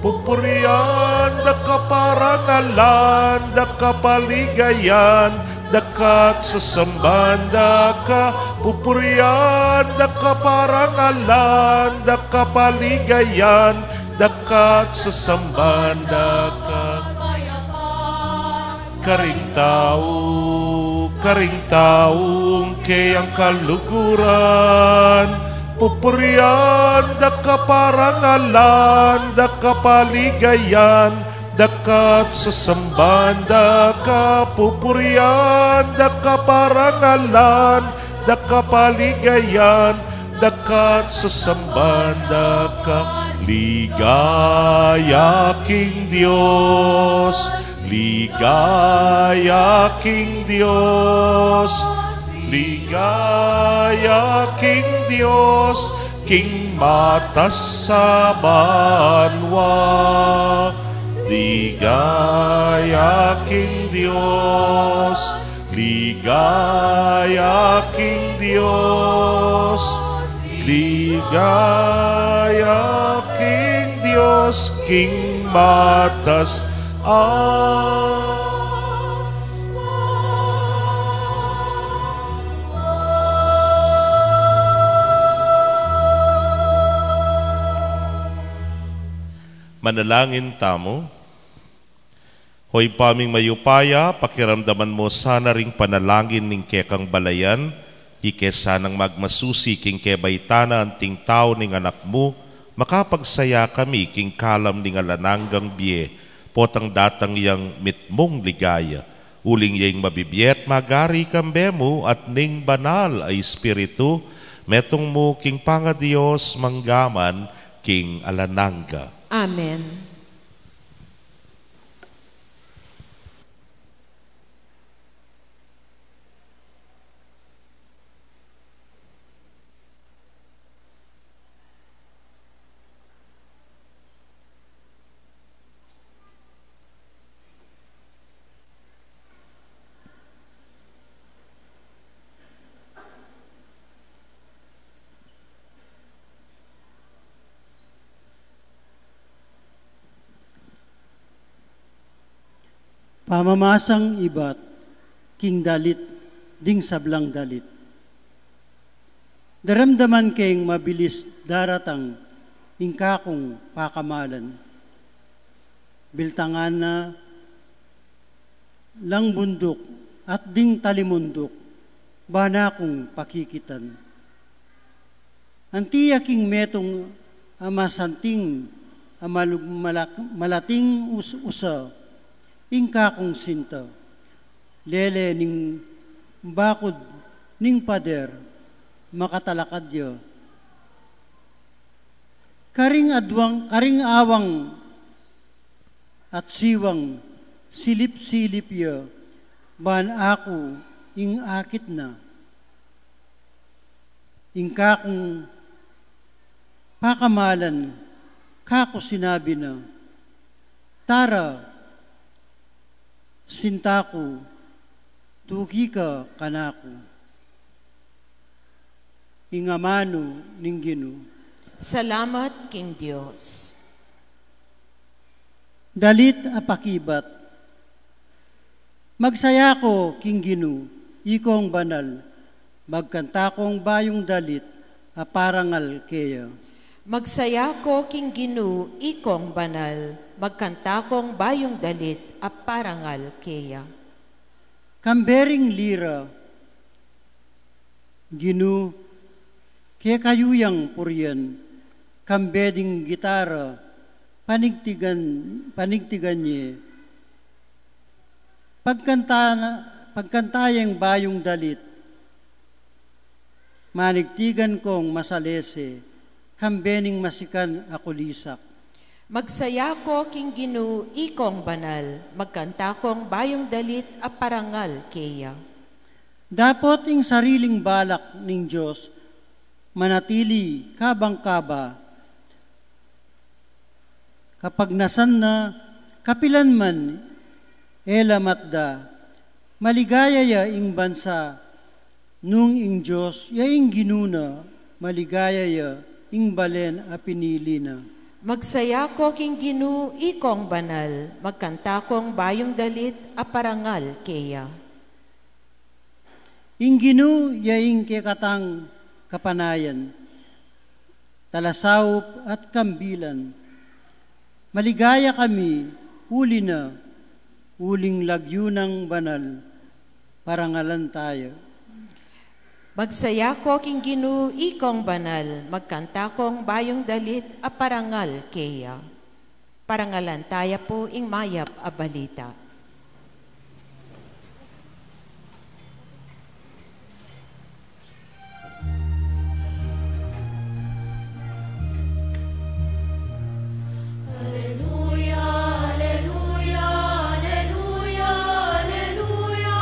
pupurian da kaparangalan, da kapaligayan, dakat sasamban da ka, pupurian da kaparangalan, da kapaligayan, dakat sasamban da ka. Karing taong kayang kaluguran, pupurian da kaparangalan, da kapaligayan, dakat sasamban da ka, pupurian da kaparangalan, da kapaligayan, dakat sasamban da ka. Ligaya king Dios, ligaya king Dios, ligaya king Dios, king matas sa banwa. Ligaya king Dios, ligaya king Dios, ligaya ligaya, King Dios, King Matas, Manalangin tamo. Hoy paming mayupaya, pakiramdaman mo sana ring panalangin ning kekang balayan, ikesa nang magmasusi king kebaytana anting tao ning anak mo, makapagsaya kami king kalam ning alananggang biye, potang datang yang mitmong ligaya, uling yang mabibiyet magari kambe mo at ning banal ay espiritu, metong mo king pangadiyos manggaman king alanangga. Amen. Pamamasang ibat, king dalit, ding sablang dalit. Daramdaman keng mabilis daratang ingkakong pakamalan. Biltangan na lang bundok at ding talimundok, bana kong pakikitan. Antiyaking metong amasanting malating usa, ingka kong sinta, lele ning bakod ning pader, makatalakad yo. Karing awang at siwang, silip-silip yo, ban ako ing akit na. Ingka kong pakamalan, kako sinabi na, tara, sintaku, tugi ka kanako. Ingamano ninggino. Salamat, King Diyos. Dalit apakibat. Magsaya ko, King Gino, ikong banal. Magkanta kong bayong dalit, aparangal keya. Magsaya ko, King Ginu, ikong banal, magkanta kong bayong dalit, aparangal keya. Kambering lira, Ginu, kaya kayuyang purian, kambeding gitara, panigtigan niya. Pagkantayang bayong dalit, manigtigan kong masalese, kambening masikan ako lisak. Magsaya ko, King Ginu, ikong banal, magkanta kong bayong dalit, aparangal keya. Dapot ing sariling balak ning Diyos, manatili kabang-kaba. Kapag nasan na, kapilan man, elamatda, maligaya ya ing bansa, nung ing Diyos, ya ing ginuna, maligaya ya ing balen a pinili na. Magsaya ko, King Ginu, ikong banal, magkanta kong bayong dalit, aparangal keya. Ing Ginu, ya ing kekatang kapanayan, talasaup at kambilan. Maligaya kami, uli na, uling lagyunang banal, parangalan tayo. Magsaya ko, King Ginu, ikong banal, magkanta kong bayong dalit, aparangal keya. Parangalan tayo po ing mayap a balita. Alleluia, alleluia, alleluia, alleluia.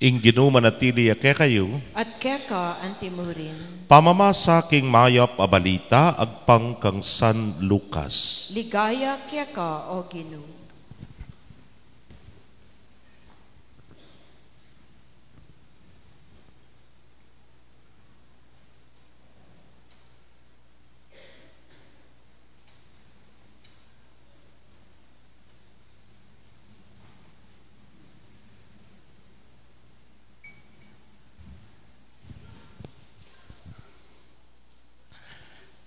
ing ginumanatili ke kayo, at keka ang timurin. pamamasaking mayap a balita agpang kang San Lucas. Ligaya keka o Ginoo.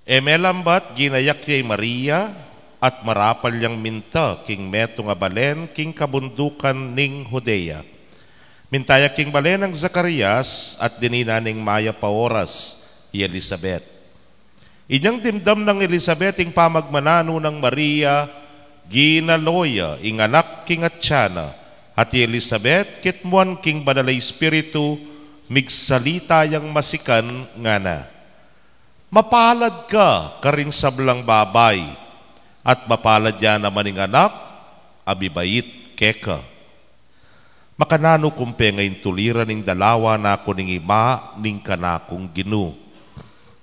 Emelambat ginayak kay Maria at marapal yang minta king meto nga balen king kabundukan ning Judea. Mintayak king balen ng Zacarias at dinina ning Maya paoras i Elizabeth. Inyang dimdam ng Elizabeth ing pamagmanano ng Maria ginaloya ing anak king Atsyana at i Elizabeth kitmuan king Banalay Espiritu migsalita yang masikan nga na. Mapalad ka karing sablang babay, at mapalad yan naman ng anak, abibait keka. Makanano kumpe ngayon tuliran ng dalawa na ako ning ima ning kanakong Ginoo.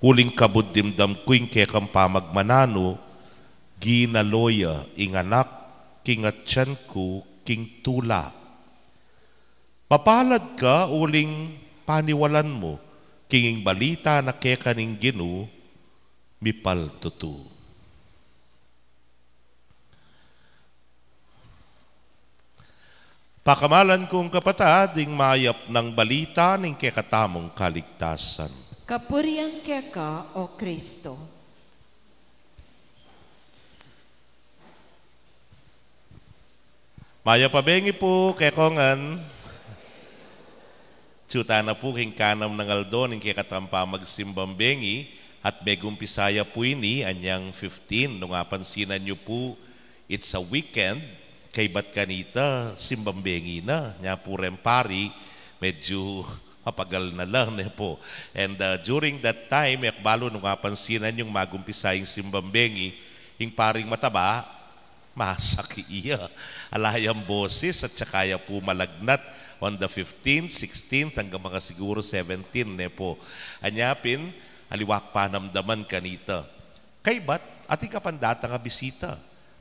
Uling kabuddimdam kuing kekang pamagmanano, ginaloya ing anak king atyan ko king tula. Mapalad ka uling paniwalan mo, kinging balita na keka ning Ginoo mipal tutu. Pakamalan kong kapatad, ding mayap ng balita ning kekatamong kaligtasan. Kapurian keka o Kristo. Maya pabengi po kekongan. Tsuta na po king kanam ng aldo ning kekatampa magsimbambengi at begong Pisaya po ini anyang 15 nung apansinan nyo po it's a weekend kay bat kanita simbambengi na nya po rempari medyo mapagal na lang ne po and during that time yakbalo nung apansinan yung magumpisayang simbambengi yung paring mataba masaki iya alayang boses at sakaya po malagnat on the 15th, 16th, hanggang mga siguro 17 ne po. Anyapin, aliwak panamdaman kanita. Kay bat, ati kapandata nga bisita.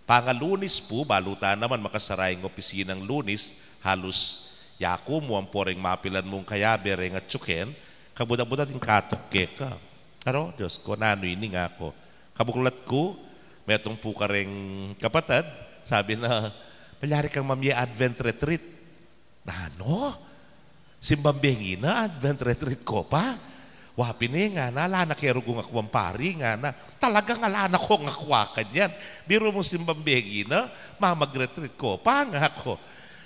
Pangalunis po, baluta naman makasarayang opisinang Lunis, halos yako mo ang poreng mapilan mong kayabere nga tsuken, kabuda-buda ting katukke ka. Aro, Diyos ko, nano ini nga ako. Kabuklat ko, metong po kareng kapatad, sabi na, palyari kang mamya Advent Retreat. Ano? Simbambengi na, Advent Retreat ko pa? Wapin nga na, alana kero kong akwang pari nga na, talagang alana kong akwakan yan. Biro mo simbambengi na, mamag-retreat ko pa nga ako.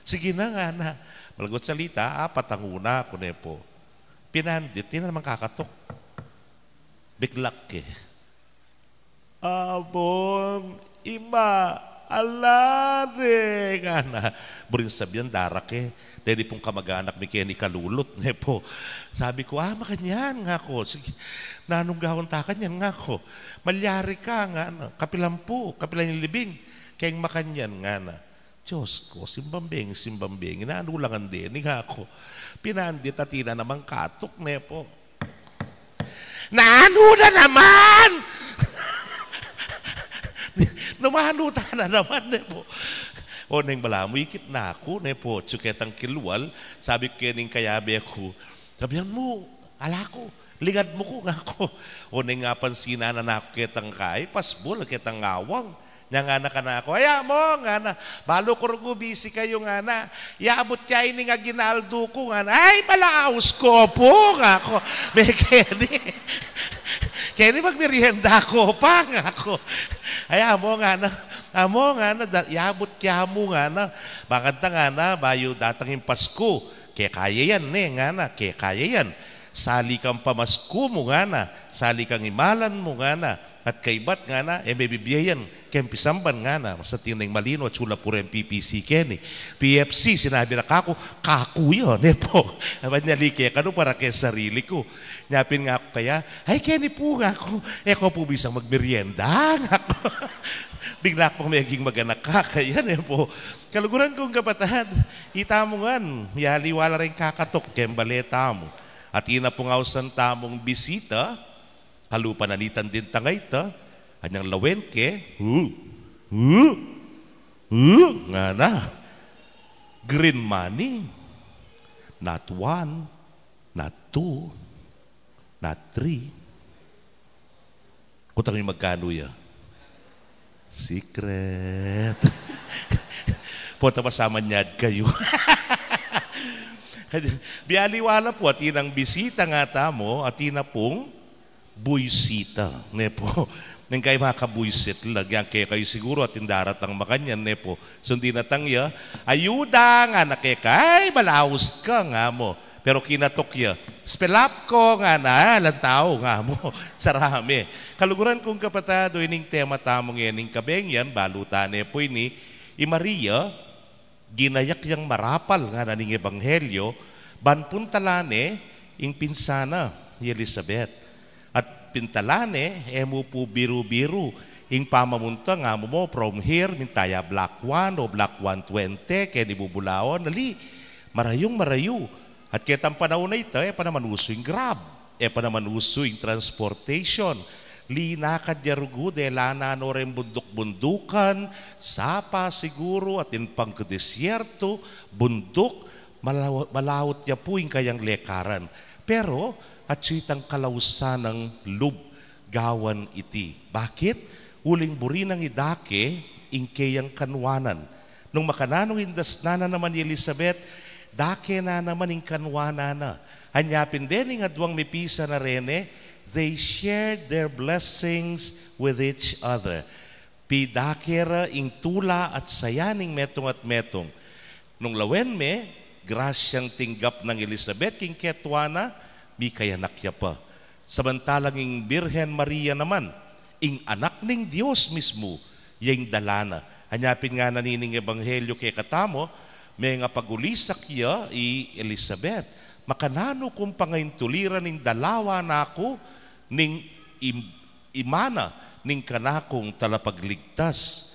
Sige na nga na, malagot salita, patanguna ako na po. Pinandit, yun na naman kakatok. Biglak eh. Abong, ima, alare nga na. Burin sabihan, darak eh. Dahil pong kamag-anak mi kaya ni kalulot. Ne po. Sabi ko, makanyan nga ko. Sige, nanong gawang takanyan nga ko. Malyari ka nga na. Kapilampu, kapilan yung libing. Kayang makanyan nga na. Diyos ko, simbambeng, inaanulangan din nga ako. Pinandit at ina naman katok. Ne po. Naano na naman! Numanuta na naman. Ne po. O neng balamu, ikit na ako, ne po, tsuketang kilwal, sabi ko kening kayabi ako, sabihan mo, ala ko, lingad mo ko nga ako. O neng nga pansina na ako ketang kay, pasbol, ketang ngawang, nya nga na ka na ako, aya mo, nga na, balo ko rugo, busy kayo nga na, yaabot kaya ini nga ginaldo ko nga na, ay, malaos ko po nga ako, may Kenny magmerienda ko pa nga ako, aya mo nga na, amo nga na, yabot kya mo nga na, bakit nga na, bayo datang yung Pasko, kaya kaya yan nga na, kaya kaya yan. Sali kang pamasko mo nga na, sali kang imalan mo nga na, at kaibat nga na, may bibiyayan, ken pisamban nga na, sa tinay malino at sula po rin PPC ken PFC, sinabi na kako yun, po. Naman niya like ka para kay sarili ko. Nyapin nga ako kaya, ay Kenny po nga ako, ko po bisang magmerienda nga ako. Bigla akong magiging mag-anak ka, kaya po. Kaluguran kong kapatid, ita mo nga, yaliwala rin kakatok, kembaleta mo. At ina po nga usan tamong bisita, kalupananitan din tangay ta, anyang lawen ke, nga na, green money, not 1, not 2, not 3. Kutang yung magkano ya? Secret. Punta pasama niyad kayo. Bialiwala po at inang bisita nga tamo at ina pong buysita. Ne po. Nang kayo makabuysit lagyan kayo siguro at indarat ang makanyan. Ne po. Sundi na tangya. Ayuda nga na kay malaos ka nga mo. Pero kinatok ya. Spelap ko nga na, lantao nga mo. Sarami. Kaluguran kong kapatado, ining tema tamong yan, ining kabeng yan, balutane po ini, Maria, ginayak yang marapal nga na ning ebanghelyo, banpuntalane, ing pinsana, Elizabeth. At pintalane, emo po biru-biru, ing pamamunta nga mo from here, mintaya Block 1 o Block 120, kaya nibubulaon, nali, marayong-marayo. At kitang panahon na ito, panaman uso yung Grab, panaman uso yung transportation. Linakad yarugo, lana no rin bundok-bundukan, sapa siguro, at pang desyerto, bundok, malawot niya po yung kayang lekaran. Pero, at sitang kalausan ng lub, gawan iti. Bakit? Uling buri ng idake, ingkayang kanwanan. Nung makananong indasnana naman ni Elizabeth, dake na naman yung kanwana na. Hanyapin din yung adwang mipisa na rene, they shared their blessings with each other. Pidakera ing tula at sayaning metong at metong. Nung lawen me, grasyang tinggap ng Elizabeth, king ketwana, mi kayanakya pa. Samantalang ing Birhen Maria naman, ing anak ning Diyos mismo, yung dalana. Hanyapin nga nanining ebanghelyo kay katamo, may nga pagulisak iya Elizabeth. Makanano kung pangaintuliran ning dalawa na ako ning imana ning kanakong talapagligtas.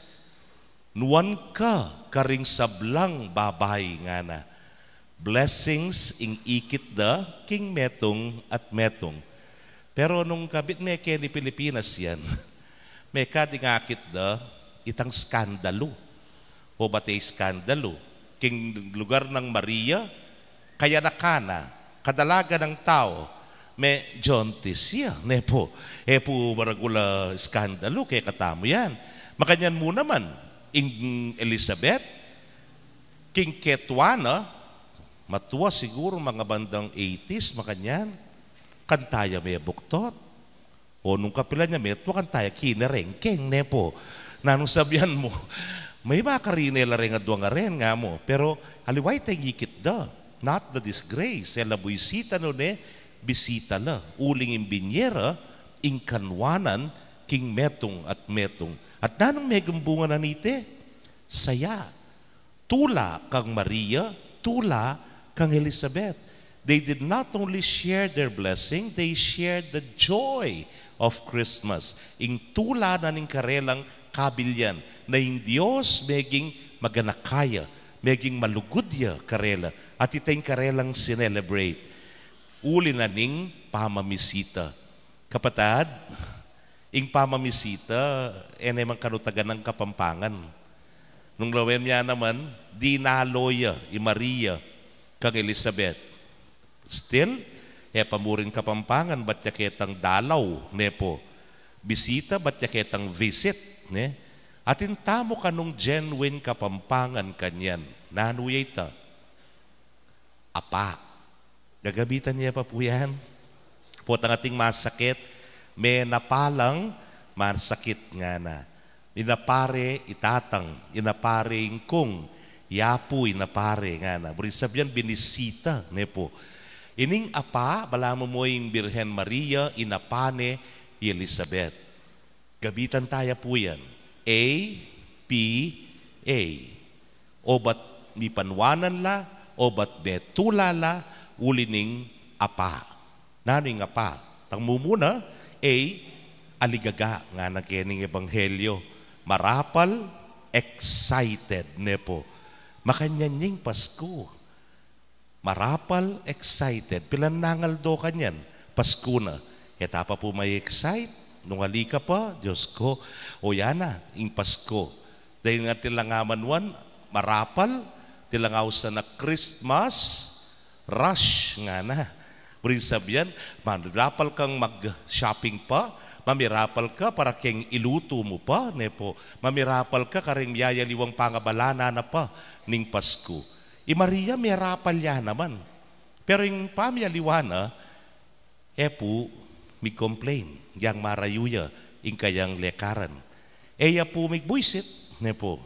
Nuwan ka karing sablang babay nga na. Blessings ing ikit da king metong at metong. Pero nung kabit may kaya ni Pilipinas yan, may kadingakit da itang skandalo. O batay skandalo. King lugar ng Maria, kaya nakana, kadalaga ng tao, may jontis siya. Nepo, maragula skandalo, kaya katamo yan. Makanyan mo naman, ing Elizabeth, king Ketwana, matuwa siguro mga bandang 80s, makanyan, kantaya may buktot. O nung kapila niya, may tuwa kantaya, kinerengkeng, nepo. Nanong sabihan mo, may makarine la rin nga doon nga rin nga mo. Pero aliway tayo ngikit da. Not the disgrace. Ela buisita no ne, bisita la. Uling imbinyera, ingkanwanan, king metong at metong. At nanong megambunga na nite? Saya. Tula kang Maria, tula kang Elizabeth. They did not only share their blessing, they shared the joy of Christmas. Ing tula na ning karelang kabilyan na yung Diyos meging maganakaya, meging malugudya karela, at itay karelang sinelebrate. Uli na ning pamamisita. Kapatad, ing pamamisita, naman kanutagan ng Kapampangan. Nung lawen niya naman, di naloya, Maria, kang Elizabeth. Still, pamurin Kapampangan, ba't yaketang dalaw, nepo. Bisita, ba't yaketang visit, ne? Atin tamo ka nung genuine Kapampangan kanyan. Nanuyay ta. Apa. Gagabitan niya pa po yan. Potang ating masakit, may napalang masakit nga na. Inapare itatang, inapare ingkong, yapu inapare nga na. Buri sabihan, binisita, ne po. Ining apa, balamo mo yung Birhen Maria, inapane, Elizabeth. Gabitan tayo po yan. A, P, A. O bat mi panwanan la, o bat betula la, ulining apa. Naning apa. Tangmumuna, A, aligaga nga na kening ebanghelyo. Marapal, excited nepo. Makanyanying Pasko. Marapal, excited. Pilanangal do kanyan. Pasko na. Eta pa po may excite. Nung halika pa, Diyos ko, o yan na, ing Pasko. Dahil nga tilangaman wan, marapal, tilangaw sa na Christmas, rush nga na. Bring sabihan, marapal kang mag-shopping pa, mamirapal ka para keng iluto mo pa, nepo. Mamirapal ka karing yayaliwang pangabalana na pa, ning Pasko. Maria, mirapal yan naman. Pero yung pamiyaliwana, po, may complain, yang marayuya, yung kayang lekaran. Eya po, may buisit, nepo.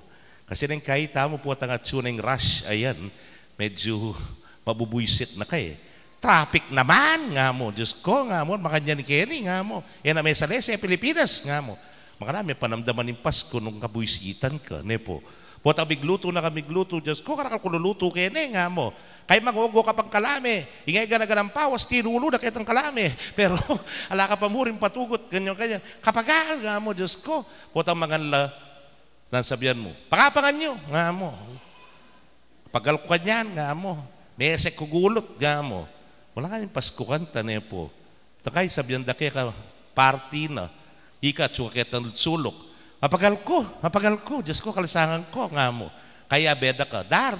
Kasi nang kahit mo po at ng rush, ayan, medyo mabubuisit na kayo. Traffic naman, nga mo. Diyos ko, nga mo, makanya ni Kenny, nga mo. Yan na may salese, Pilipinas, nga mo. Mga namin, panamdaman ng Pasko nung kabuisitan ka, nepo. Puwat ang bigluto na kamigluto, Diyos ko, karakal kululuto Kenny, nga mo. Kaya maghugo ka pang kalame. Ingay ganaganang pawas, tinulo na kitang kalame. Pero, ala ka pa mo rin patugot, ganyan-ganyan. Kapagal, nga mo, Diyos ko. Puwat ang mga nasabihan mo, pakapangan nyo, nga mo. Pagal ko kanyan, nga mo. Mesek kugulot, nga mo. Wala kayong Pasko kanta, nepo. Takay, sabihan dake ka, party na. Ika, tsuka kitang sulok. Mapagal ko, Diyos ko, kalisangan ko, nga mo. Kaya beda ka, dar,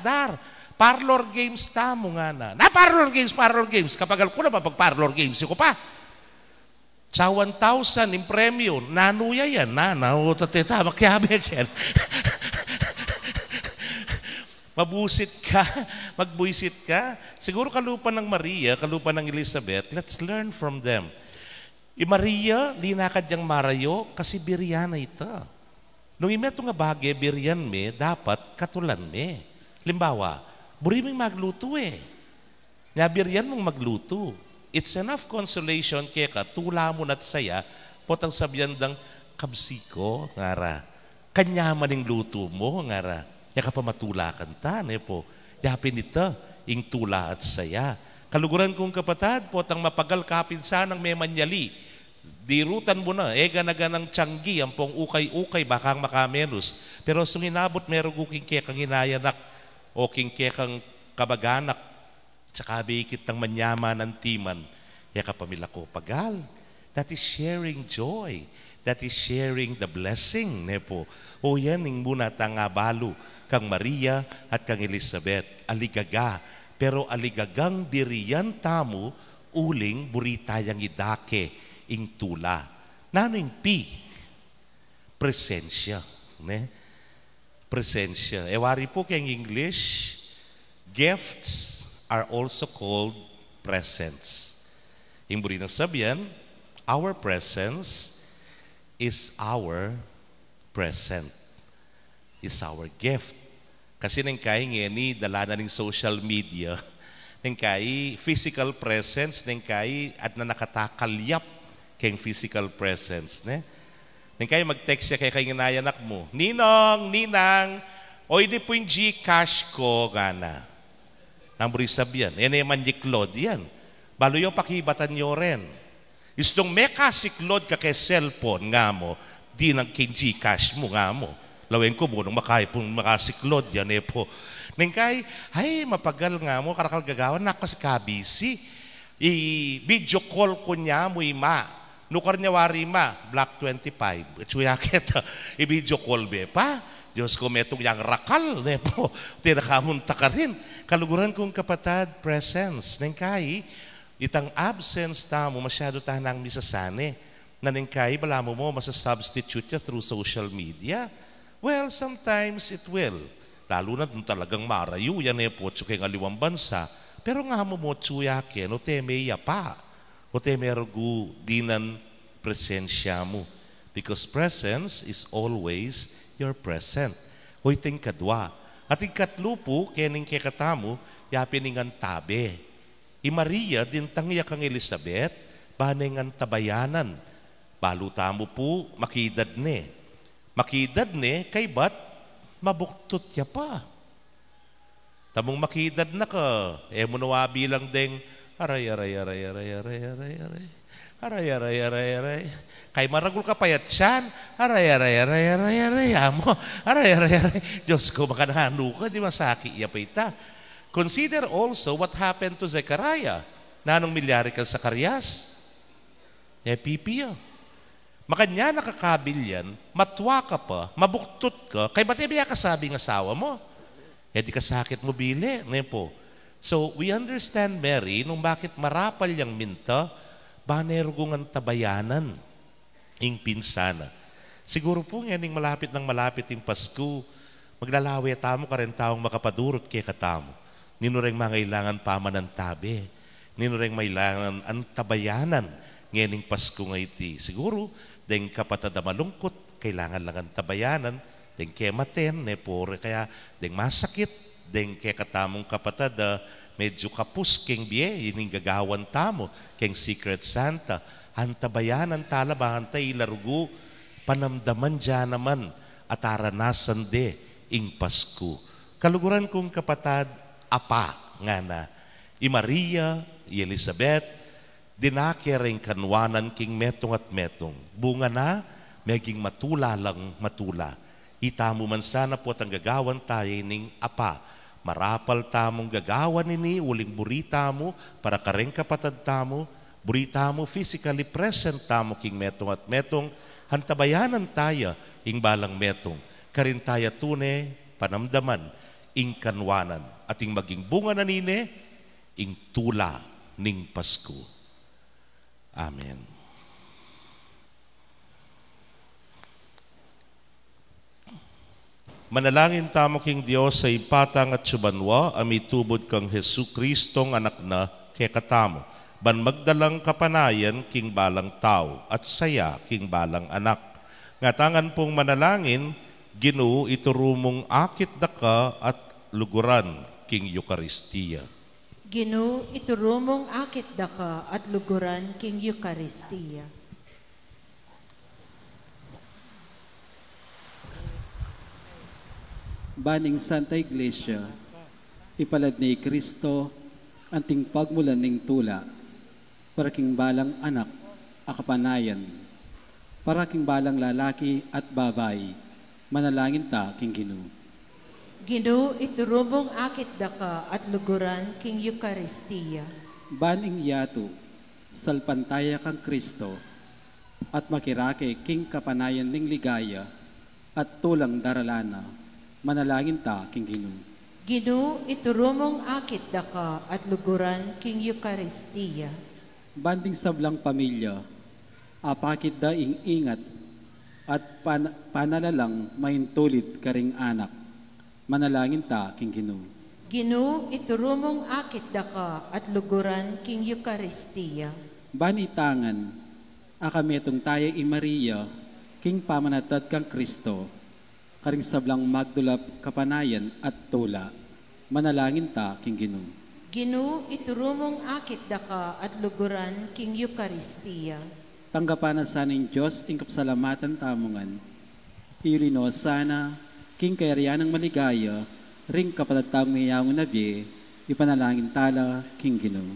parlor games tamo nga na. Parlor games. Kapagal ko na mapag-parlor games, ko pa. Sa 1,000 yung premyo, nanuya yan, tatita, makiabek yan. Magbuisit ka. Siguro kalupa ng Maria, kalupa ng Elizabeth, let's learn from them. Maria, linakad yang marayo, kasi biryana ita. Nung imeto nga bagay, biryan me, dapat katulan me. Limbawa, buri mong magluto Nga biryan mong magluto. It's enough consolation kaya ka, tula mo na't saya, potang sabihan dang kabsiko, ngara. Kanya maning luto mo, ngara. Yaka pa matulakan ta, nepo. Yapin ito, ing tula at saya. Kaluguran kong kapatad, potang mapagal kapinsan ng may manyali. Dirutan mo na, ganaganang tiyanggi, ang pong ukay-ukay, bakang makamenos. Pero sunginabot, meron kuking kekang inayanak, o king kekang kabaganak, tsaka bikit ng manyaman ng timan, yaka pamila ko pagal. That is sharing joy. That is sharing the blessing, nepo. O yan, ing muna tangabalo, kang Maria at kang Elizabeth. Aligaga. Pero aligagang biriyan tamo, uling buritayang idake, ing tula. Nano yung P? Presensya. Ne? Presensya. Ewari po kayang English, gifts are also called presents. Yung buri ng sabihan, our presence is our present. Is our gift. Kasi nang kaya ngeni, dala na ng social media, nang kaya physical presence, nang kaya at na nakatakalyap kayong physical presence. Ne? Nang kaya mag-text siya kay inayanak mo, Ninang, o hindi po yung Gcash ko, gana. Nang buri sabihan, yan yung manjiklod, yan. Balo yung pakibatan nyo rin. Istong may kasiklod ka kay cellphone, nga mo, di nang king Gcash mo, nga mo. Lawin ko mo, nung makasiklod, yan po. Ningkay, mapagal nga mo, karakal gagawan, nakas kabisi. I-video call ko niya mo, ima. Nukar niya wari ma, Black 25. Tsuyakit, i-video call be pa. Diyos ko, metong yang rakal, po. Tinakamunta ka rin. Kaluguran kong kapatad, presence. Ningkay, itang absence tamo, masyado tanang misasane. Na ningkay, bala mo masasubstitute niya through social media. Well, sometimes it will. Lalo na talagang marayo, yan po, tsukay ng aliwang bansa. Pero nga mo tsuyakin, o temeya pa. O temergu dinan presensya mo. Because presence is always your present. O iting kadwa. At ikatlo po, kening kekatamo, yapiningan tabe. Maria, din tangya kang Elizabeth, baningan tabayanan. Balutamo po, makidad ne. Makidad ni, kay bat, mabuktot ya pa. Tamong makidad na ka, munawa bilang deng, aray. Kay maragul ka payat siyan, aray, amo, aray. Diyos ko, makanahano ka, di masaki iya pa ita. Consider also what happened to Zechariah. Nanong milyari ka sa Karyas? Pipiya. Makanya nakakabil yan, matwa ka pa, mabuktot ka, kay ba't biya kasabi ng asawa mo? Di kasakit mo bili. Nepo. So, we understand Mary, nung bakit marapal yung minta, banerugong ang tabayanan, ing pinsana. Siguro po nga, ning malapit yung Pasko, maglalawi tamo ka rin taong makapadurot kay katamo. Ninureng mangailangan paman ng tabi. Ninureng mailangan ang tabayanan ngayon Pasko nga iti. Siguro, deng kapatad malungkot, kailangan lang ang tabayanan, deng kematen, pore kaya deng masakit, deng kaya katamong kapatad, medyo kapus keng biye, yining gagawan tamo, keng Secret Santa, ang tabayanan talabahan tayo ilarugo, panamdaman dyan naman, at aranasan de, ing Pasko. Kaluguran kong kapatad, apa nga na, i Maria, i Elizabeth, dinakering kanwanan king metong at metong. Bunga na, meging matula lang matula. Ita mo man sana po at ang gagawan tayo ning apa. Marapal tamong gagawan nini, uling burita mo, para kareng kapatad tamo, burita mo physically present tamo king metong at metong, hantabayanan tayo ing balang metong. Karin tayo tune, panamdaman, ing kanwanan, at ing maging bunga na nini, ing tula ning Pasko. Amen. Manalangin tamo king Dios sa ipatang at subanwa, amitubod kang Hesu Kristong anak na kay katamo. Ban magdalang kapanayan king balang tao at saya king balang anak. Ngatangan pong manalangin, Ginoo iturumong akit daka at luguran king Eucharistia. Ginoo, iturumong akit daka at luguran king Eucharistia. Baning Santa Iglesia, ipalad ni Kristo, anting pagmulan ning tula, para king balang anak, akapanayan, para king balang lalaki at babae, manalangin ta king Ginoo. Ginoo, iturubong akit daka at luguran king Eucharistia. Baning yato, salpantaya kang Kristo, at makirake king kapanayan ning ligaya, at tulang daralana, manalangin ta king Ginoo. Ginoo, iturumong akit daka at luguran king Eucharistia. Banding sablang pamilya, apakit da ing ingat, at panalalang maintulid karing anak, manalangin ta king Ginoo. Ginoo, iturumong akit daka at luguran king Eucharistia. Banitangan, akametong tayo i Maria, king pamanatad kang Kristo, karing sablang magdulap kapanayan at tula, manalangin ta king Ginoo. Ginoo, iturumong akit daka at luguran king Eucharistia. Tanggapanan saning Diyos, ing kapsalamatan tamungan, ilino sana, king kayarian ng maligaya, ring kapatataang mayayaong nabi, ipanalangin tala, king Ginoo.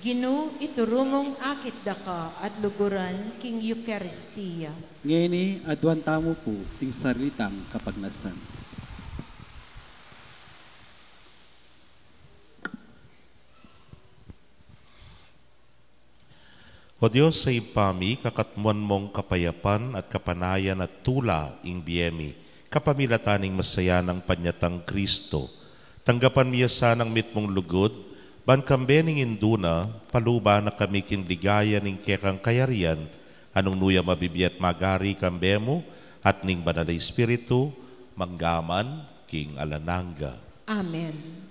Ginoo, iturumong akit daka at luguran king Eucharistia. Ngeni, adwan tamo po, ting salitang kapagnasan. O Diyos, sa ipami, kakatmuan mong kapayapan at kapanayan at tula ing biyemi, kapamilataning masaya ng panyatang Kristo. Tanggapan miya sanang mitmong lugod, ban kambening induna, paluba na kami kindigaya ning kekang kayarian, anong nuya mabibiyat magari kambemo, at ning banal na Espiritu, manggaman king alananga. Amen.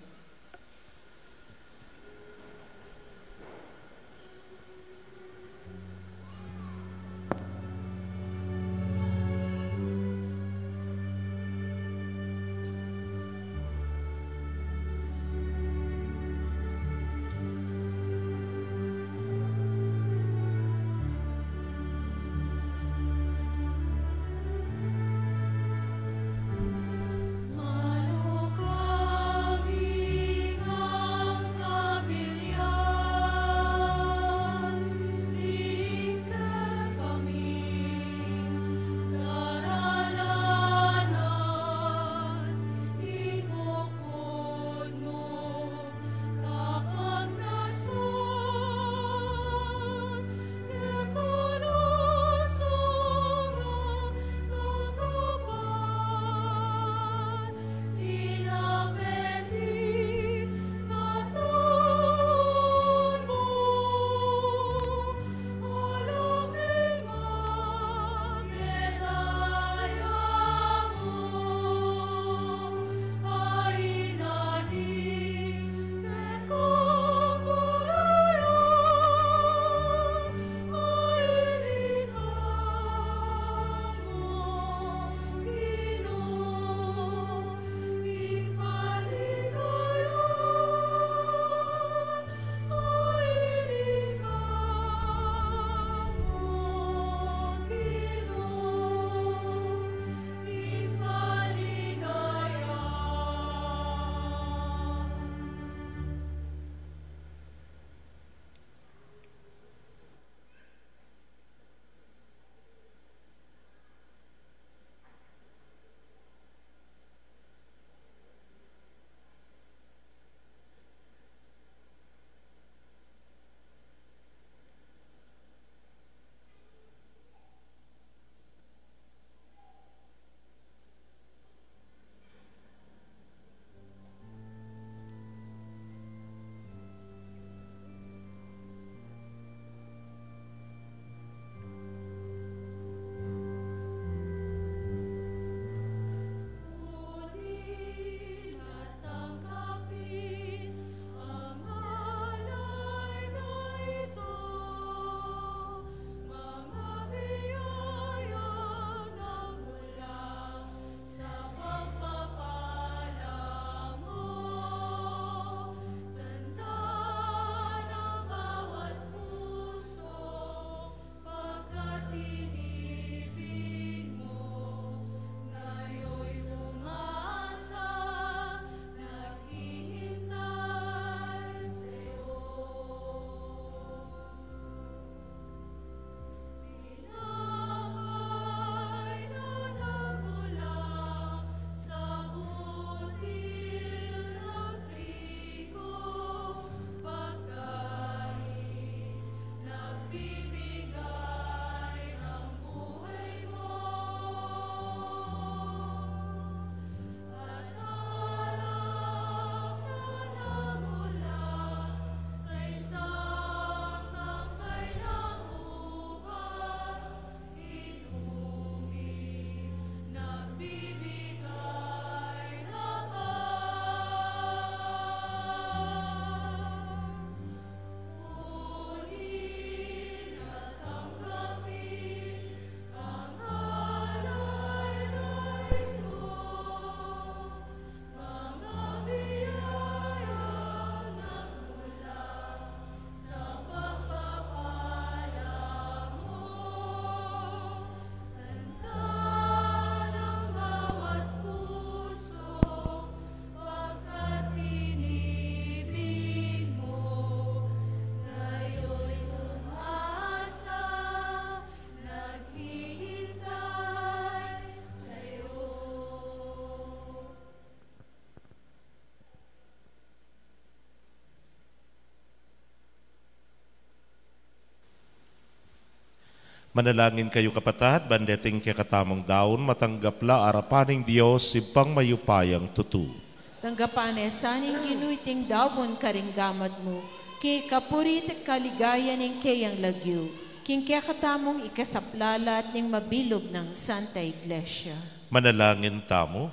Manalangin kayo kapatid, bandeting kaya katamang daon, matanggapla arapaning Diyos, sipang mayupayang tutu. Tanggapane, saning ginuiting dawon karing gamad mo, kay kapurit at kaligaya ning kayang lagyo, king kaya katamong ikasaplala at ning mabilog ng Santa Iglesia. Manalangin tamo,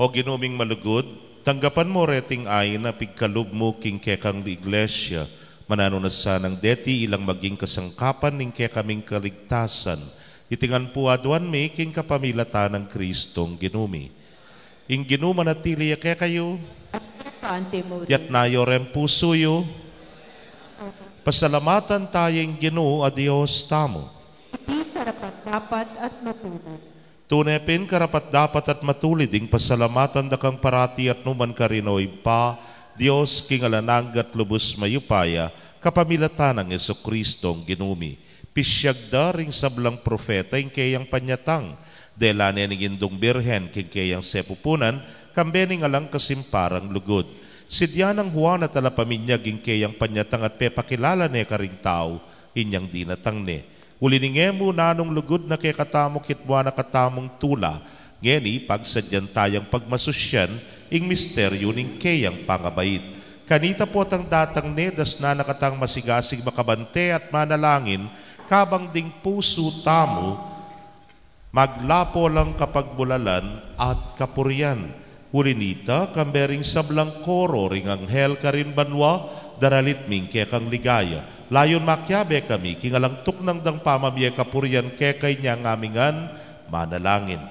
o ginuming malugod, tanggapan mo reting ay na pigkalub mo king kekang Iglesia, manano na sanang deti ilang maging kasangkapan ning kaya kaming kaligtasan, itingan po adwan mi king kapamilatan ng Kristong ginumi. Ing ginuma na tili kaya kayo, yat nayo rem puso yo, pasalamatan tayong Ginoo a Dios tamo. Di karapat dapat at matulad. Tunepin karapat dapat at matulid ing pasalamatan dakang parati at numan karinoy pa, Dios king alananggat lubos mayupaya, kapamilatan ng Jesucristong ginumi. Pisyagda ring sablang profeta ing kayang panyatang, delane ning indong birhen king kayang sepupunan, kambening alang kasimparang lugod. Sidya ng Juan at alapaminyag ing kayang panyatang at pepakilala ne karing tao, inyang dinatang ne. Ulininge mo nanong lugod na kay katamo kitwa na katamong tula, ngeni pagsadyan tayang pagmasusyan, ing misteryo ning kayang pangabait. Kanita po ang datang nedas na nakatang masigasig makabante at manalangin, kabang ding puso tamo, maglapo lang kapag bulalan at kapurian. Ulinita, kambering sablang koro, ring anghel karin banwa, daralit ming kekang ligaya. Layon makyabe kami, kingalang tuknang dang pamamye kapurian kekay niya ngamingan, manalangin.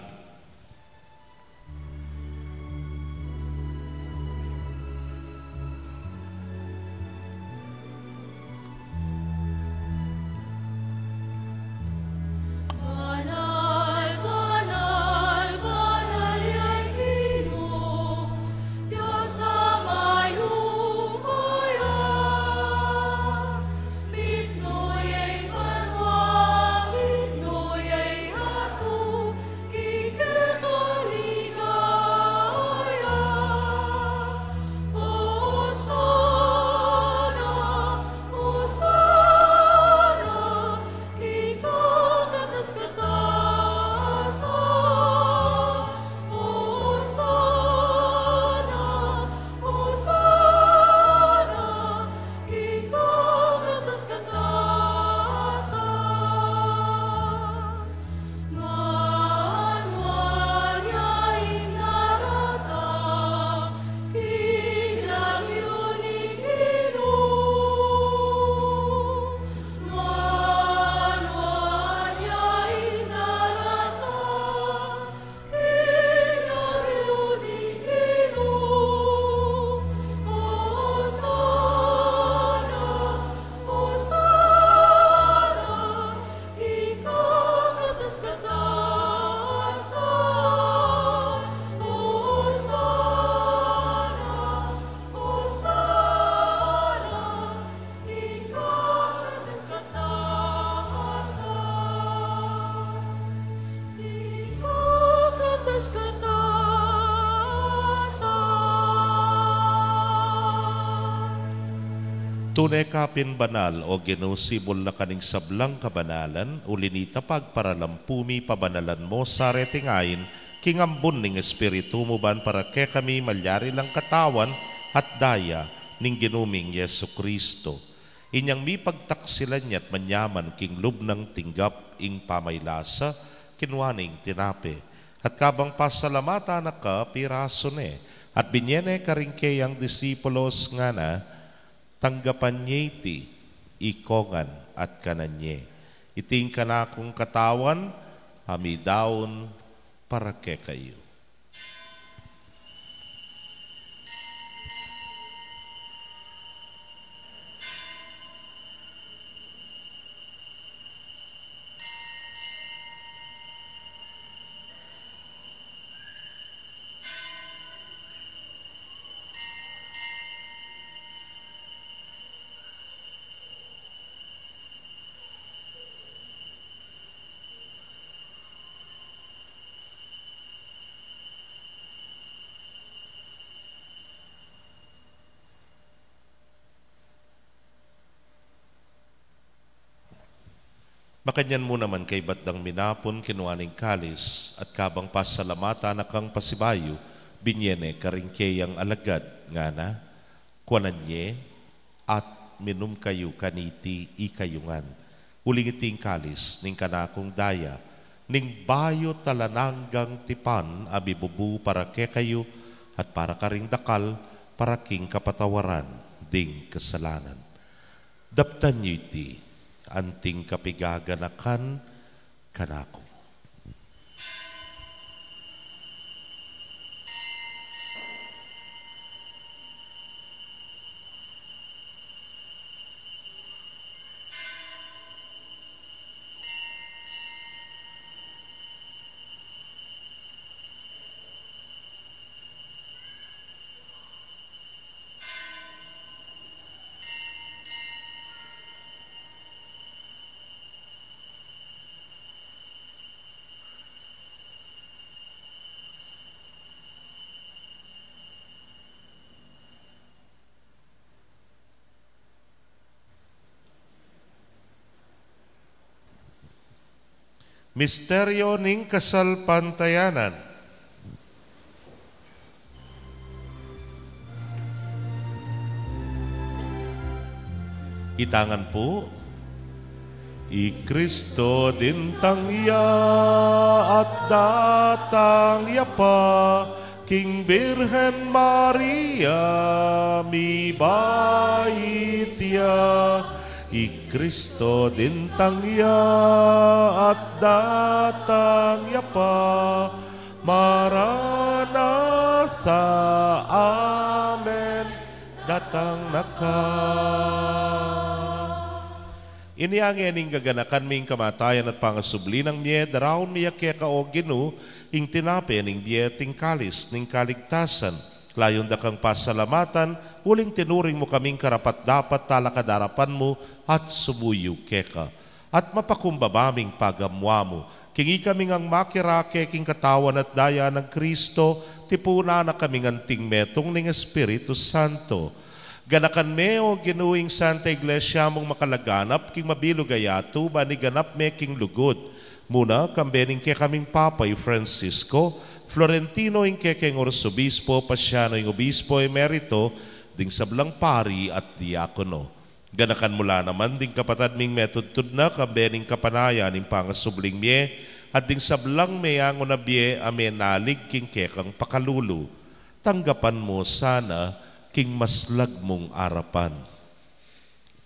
Tunay kapin banal o ginusibol na kaning sablang kabanalan, ulinita pagparalampumi pabanalan mo sa retingayin, kingambun ning espiritu mo ban para ke kami malyari lang katawan at daya ning ginuming Yesu Kristo. Inyang mi pagtaksilan niya't manyaman king lubnang tinggap ing pamaylasa, kinwaning tinape. At kabang pasalamata na ka piraso ne, at binyene karingke ang disipulos nga na, tanggapan niya iti, ikongan at kananye. Iting kanakong katawan, hamidaon para ke kayo. Makanyan mo naman kay batdang minapon kinuaning kalis at kabang pasalamata na kang pasibayo, binyene karingkeyang alagad, nga na, kuananye, at minum kayo kaniti ikayungan. Uling iting kalis, ning kanakong daya, ning bayo talananggang tipan, abibubu para ke kayo, at para karing dakal, para king kapatawaran, ding kasalanan. Daptan nyo iti, anting kapigaganakan kanako. Misteryo ning kasalpantayanan. Itangan po, I Kristo dintang ya at datang ya pa, King Birhen Maria mi bait ya. I Kristo dintang ya at datang ya pa, Maranatha, Amen, datang naka. Ini ang ening gaganakan ming kamatayan at pangasubli ng miye, daraon miya kaya kao Ginu, ing tinape ning biye ting kalis, ning kaligtasan, layon da kang pasalamatan, uling tinuring mo kaming karapat dapat talakadarapan mo at sumuyo keka. At mapakumbabaming pagamwa mo, kingi kaming ang makirake king katawan at daya ng Kristo, tipuna na kaming anting metong ning Espiritu Santo. Ganakan me o ginuing Santa Iglesia mong makalaganap, king mabilugayato, baniganap me king lugod. Muna, kambening ke kaming Papay Francisco, Florentino ing kekeng Orsobispo, Pasiano ing Obispo Emerito, ding sablang pari at diakono. Ganakan mula naman ding kapatad ming metodtud na kambening kapanayan ing pangasubling mye, at ding sablang meyango na bye amenalig king kekang pakalulu. Tanggapan mo sana king maslag mong arapan.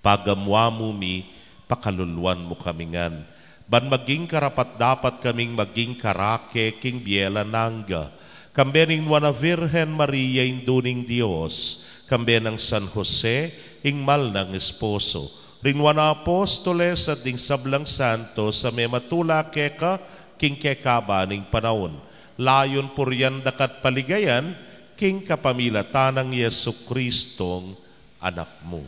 Pagamwa mo mi, pakaluluan mo kamingan. Ban maging karapat dapat kaming maging karake king biela nangga. Kambening wana Virgen Maria induning Dios, kambenang San Jose, ing mal ng esposo. Ring wana apostoles at ding sablang santo sa may matula keka, king kekabaning panahon. Layon puryan dakat paligayan, king kapamilatanang Yesu Kristong anak mo.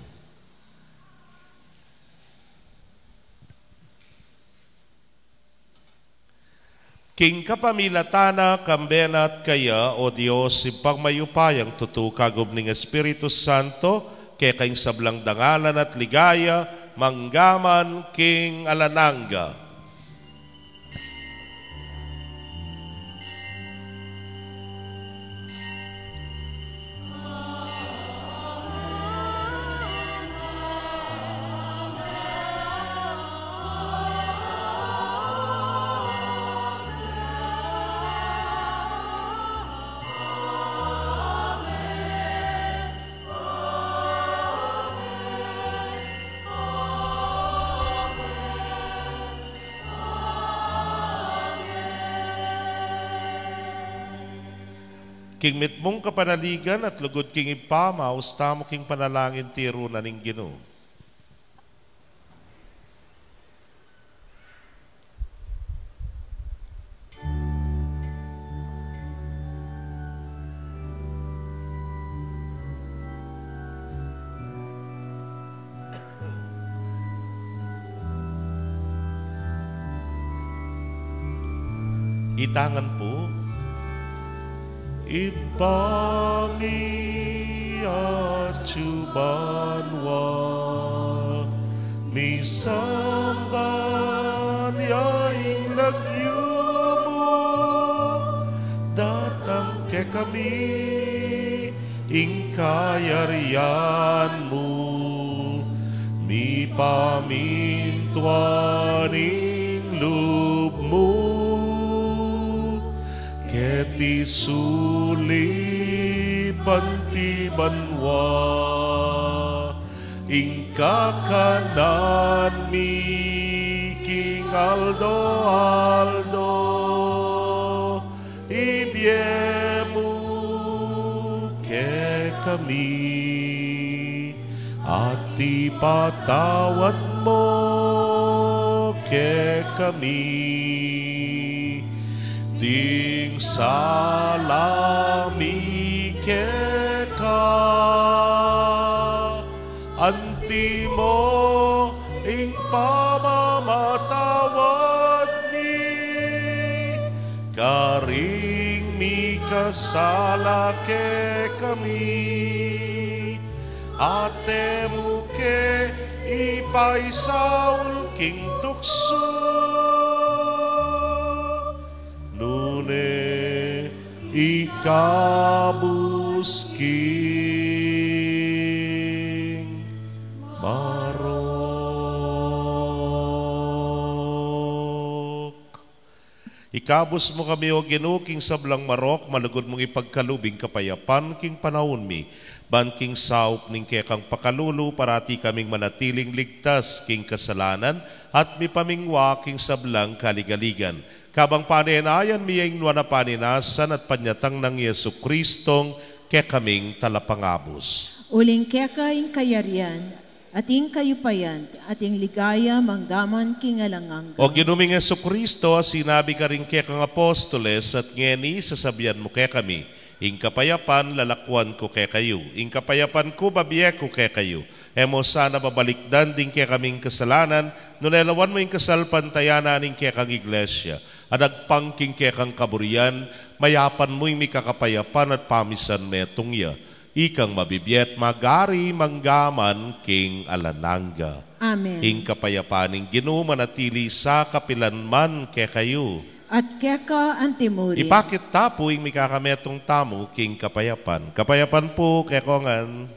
King kapamilatana kambenat kaya o Diyos ipagmayupayang tutukagom ning Espiritu Santo kaya kayong sablang dangalan at ligaya manggaman king alananga. King mitmong kapanaligan at lugod king ipamaus, tamo king panalangin tiro na ning Ginoo. Itangan po, Ibami at Chubanwa, mi samba kami, ing kayarian mo, mi pamintuaning loob mo, keti suliban ti banwa, ing kakanan mi king aldo, ibiemu ke kami, at ipatawad mo ke kami, ding salami ke ka, anti mo ing pamamatawad ni, karing mi kasala ke kami, ate mo ke ipaisaul king tukso, nune ikabusking marok. Ikabus mo kami o ginuking sablang marok, malugod mong ipagkalubing kapayapan king panahon mi, banking saup ning kekang pakalulu, parati kaming manatiling ligtas king kasalanan, at mi pamingwa king sablang kaligaligan. Kabang paninayan miyang na paninasan at panyatang ng Yesu Kristong kekaming talapangabos. Uling keka ing kayarian, ating kayupayan, ating ligaya manggaman king alangang. O ginuming Yesu Kristo, sinabi ka rin kekang apostoles, at ngeni sasabihan mo ke kami, ing kapayapan lalakwan ko ke kayo, ing kapayapan ko babiye ko ke kayo. Emo sana babalikdan din ke kaming kasalanan, nunelawan mo ing kasalpantayanan ing ke kang iglesia, adagpangking ke kang kaburian, mayapan mo ing mikakapayapan at pamisan metong ya, ikang mabibiyet magari manggaman king alananga. Amen. Ing kapayapaning ginumanatili sa kapilanman ke kayo, at keka antimuri. ipakit tapo ing mikakametong tamo king kapayapan. Kapayapan po kekongan.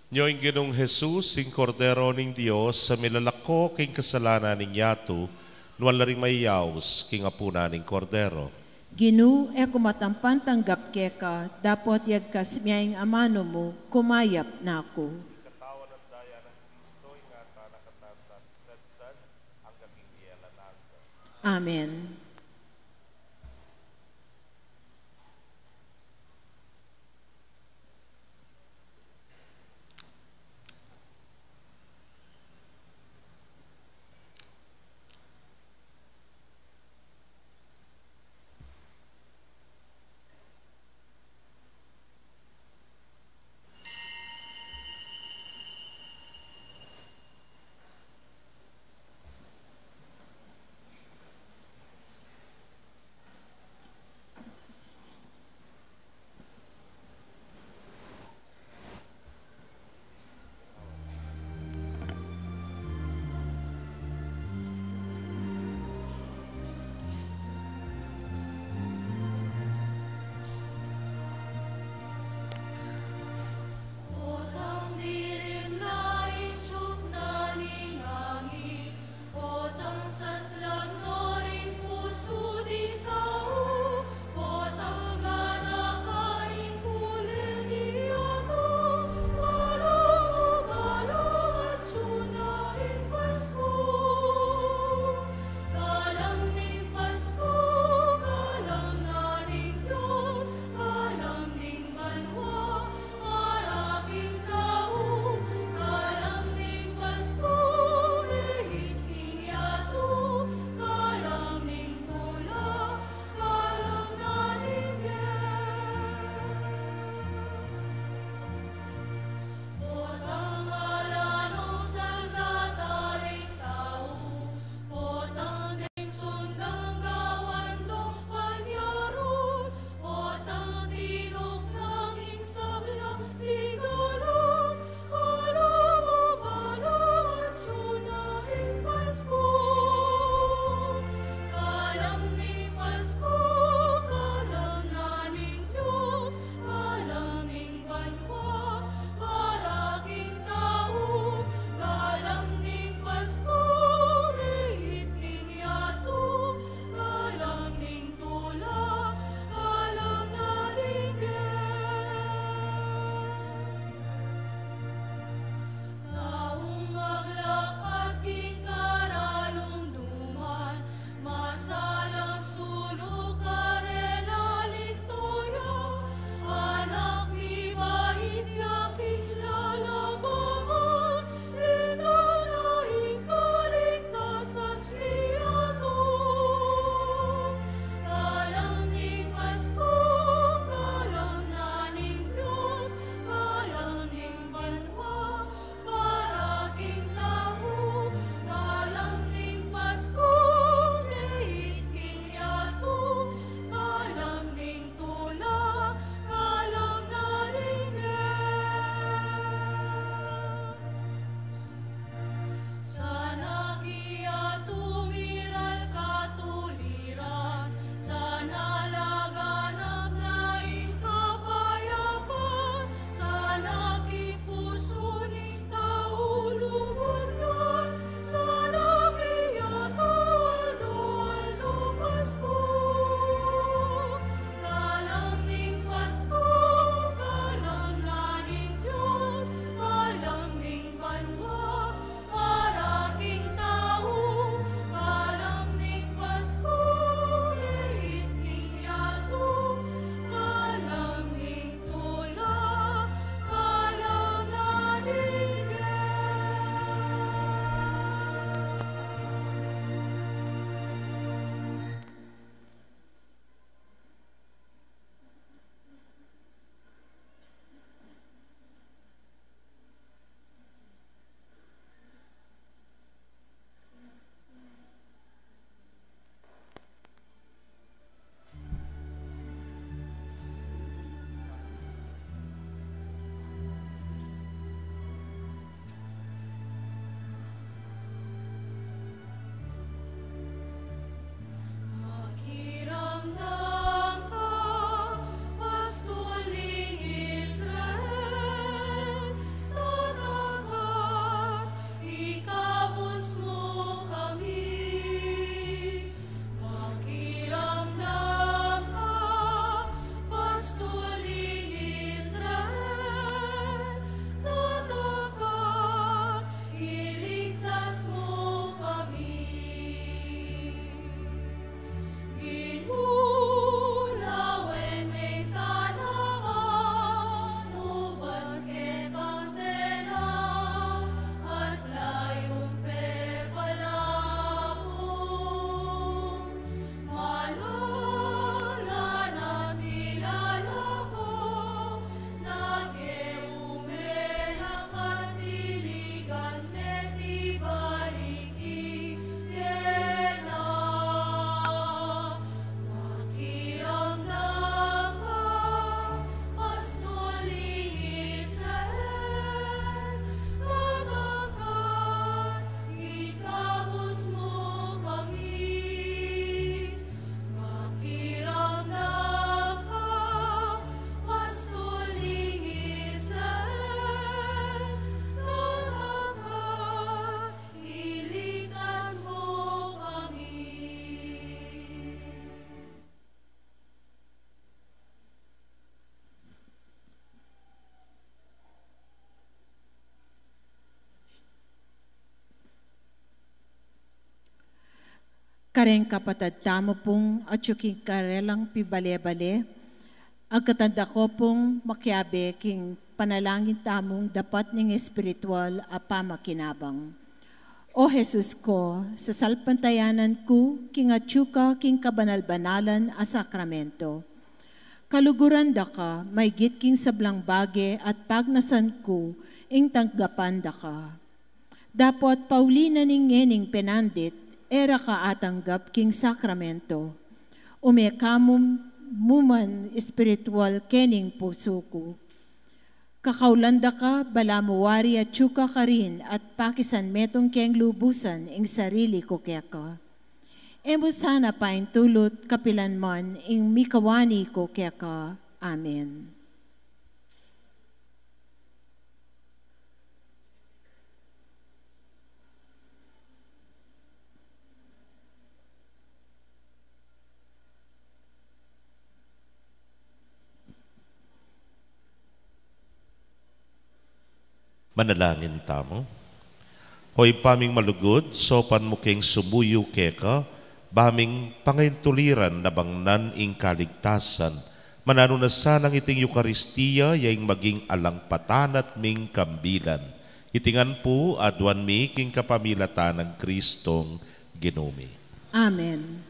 Nyo'y ginong Jesus, sing kordero ning Dios, sa milalako king kasalanan ning yato, nuwal na rin mayaws king apuna ning kordero. Ginu e kumatampan tanggap keka, dapat yagkas miyang amano mo, kumayap na ako. Katawan ng daya ng Kristo, ingata nakatasan, sadsan, hanggang hindi alananga. Amen. Kareng kapatad tamo pong at yuking karelang pibale-bale, agkatanda ko pong makiabe king panalangin tamong dapat ning espiritual a pamakinabang. O Jesus ko, sa salpantayanan ko, king atsuka king kabanal-banalan a sakramento. Kaluguran da ka, may git king sablang bage at pagnasan ko, ing tanggapan da ka. Dapat paulina ning ngening penandit, era ka atanggap king sakramento. Umekamum muman espiritual kening puso ko. Kakaulanda ka, balamuwari at tsuka ka rin at pakisan metong keng lubusan ing sarili ko kaya ka. Emo sana pa in tulot kapilan man ing mikawani ko kaya ka. Amen. Manalangin tamo. Hoy paming malugod, sopan mo keng sumuyo keka, baming pangaintuliran na bangnan ing kaligtasan, manano na sanang iting Eukaristiya, yaing maging alang patanat ming kambilan. Itingan po, adwan mi king kapamilatan ng Kristong Ginumi. Amen.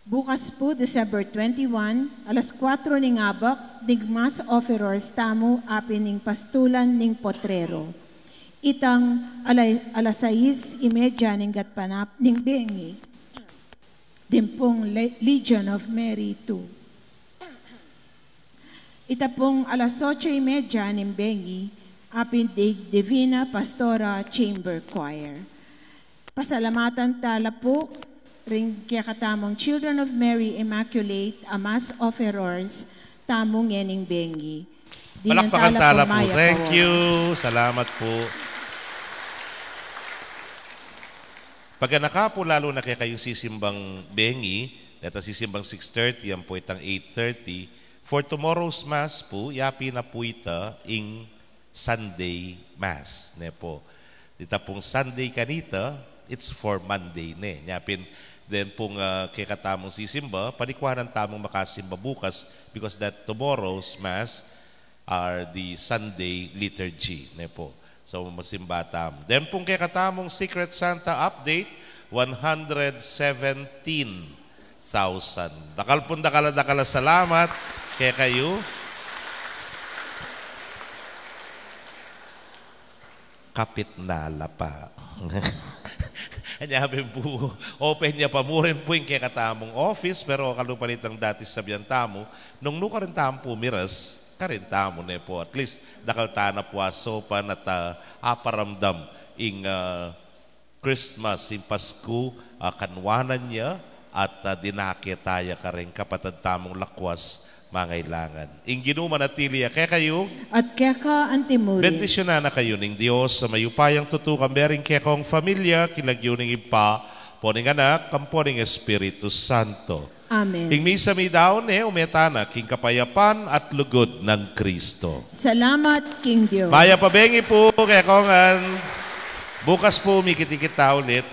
Bukas po, December 21, alas 4 ning abak, dig mass offerers tamo apin ning pastulan ning potrero. Itang alas 6:30 ning gatpanap ning bengi. Dimpong Legion of Mary 2. Itapong alas 8:30 ning bengi, apin dig Divina Pastora Chamber Choir. Pasalamatan tala po, ring kaya katamong Children of Mary Immaculate, a mass offerers, tamong yening bengi. Palakpakan tala po. Thank you. Salamat po. Pag naka po lalo na kaya kayong sisimbang bengi, data sisimbang 6:30, yan po itang 8:30. For tomorrow's Mass po, yapi na po ita ing Sunday Mass. Ne po. Dita pong Sunday kanita, it's for Monday. Ne. Yapin, then pong kaya katamong sisimba, panikwanan tamong makasimba bukas because that tomorrow's Mass are the Sunday liturgy. Ne po. So masimba tam. Then pong kaya katamong Secret Santa update, 117,000. Dakala salamat kaya kayo. Kapit na lapa. Anyabin po, open niya pa mo rin po yung kaya katamong office, pero kalupalitang dati sabihan tamo, nung nuka rin tamo po miras, karin tamo na po, at least nakaltana po asopan at aparamdam ing Christmas, ing Pasko, kanwanan niya, at dinakitaya ka rin kapatid tamong lakwas, mangailangan. Ing ginuman at tiliya, kaya kayo, at kaya ka antimuli. bendisyonan na kayo ning Diyos sa mayupayang tutukan, bering kaya kong familia, kilagyo ning ipa, poning anak, kamponing Espiritu Santo. Amen. Ing misa mi daw umetana, king kapayapan at lugod ng Kristo. Salamat, King Diyos. Maya pabengi po, kaya kongan. Bukas po, mikitikita ulit.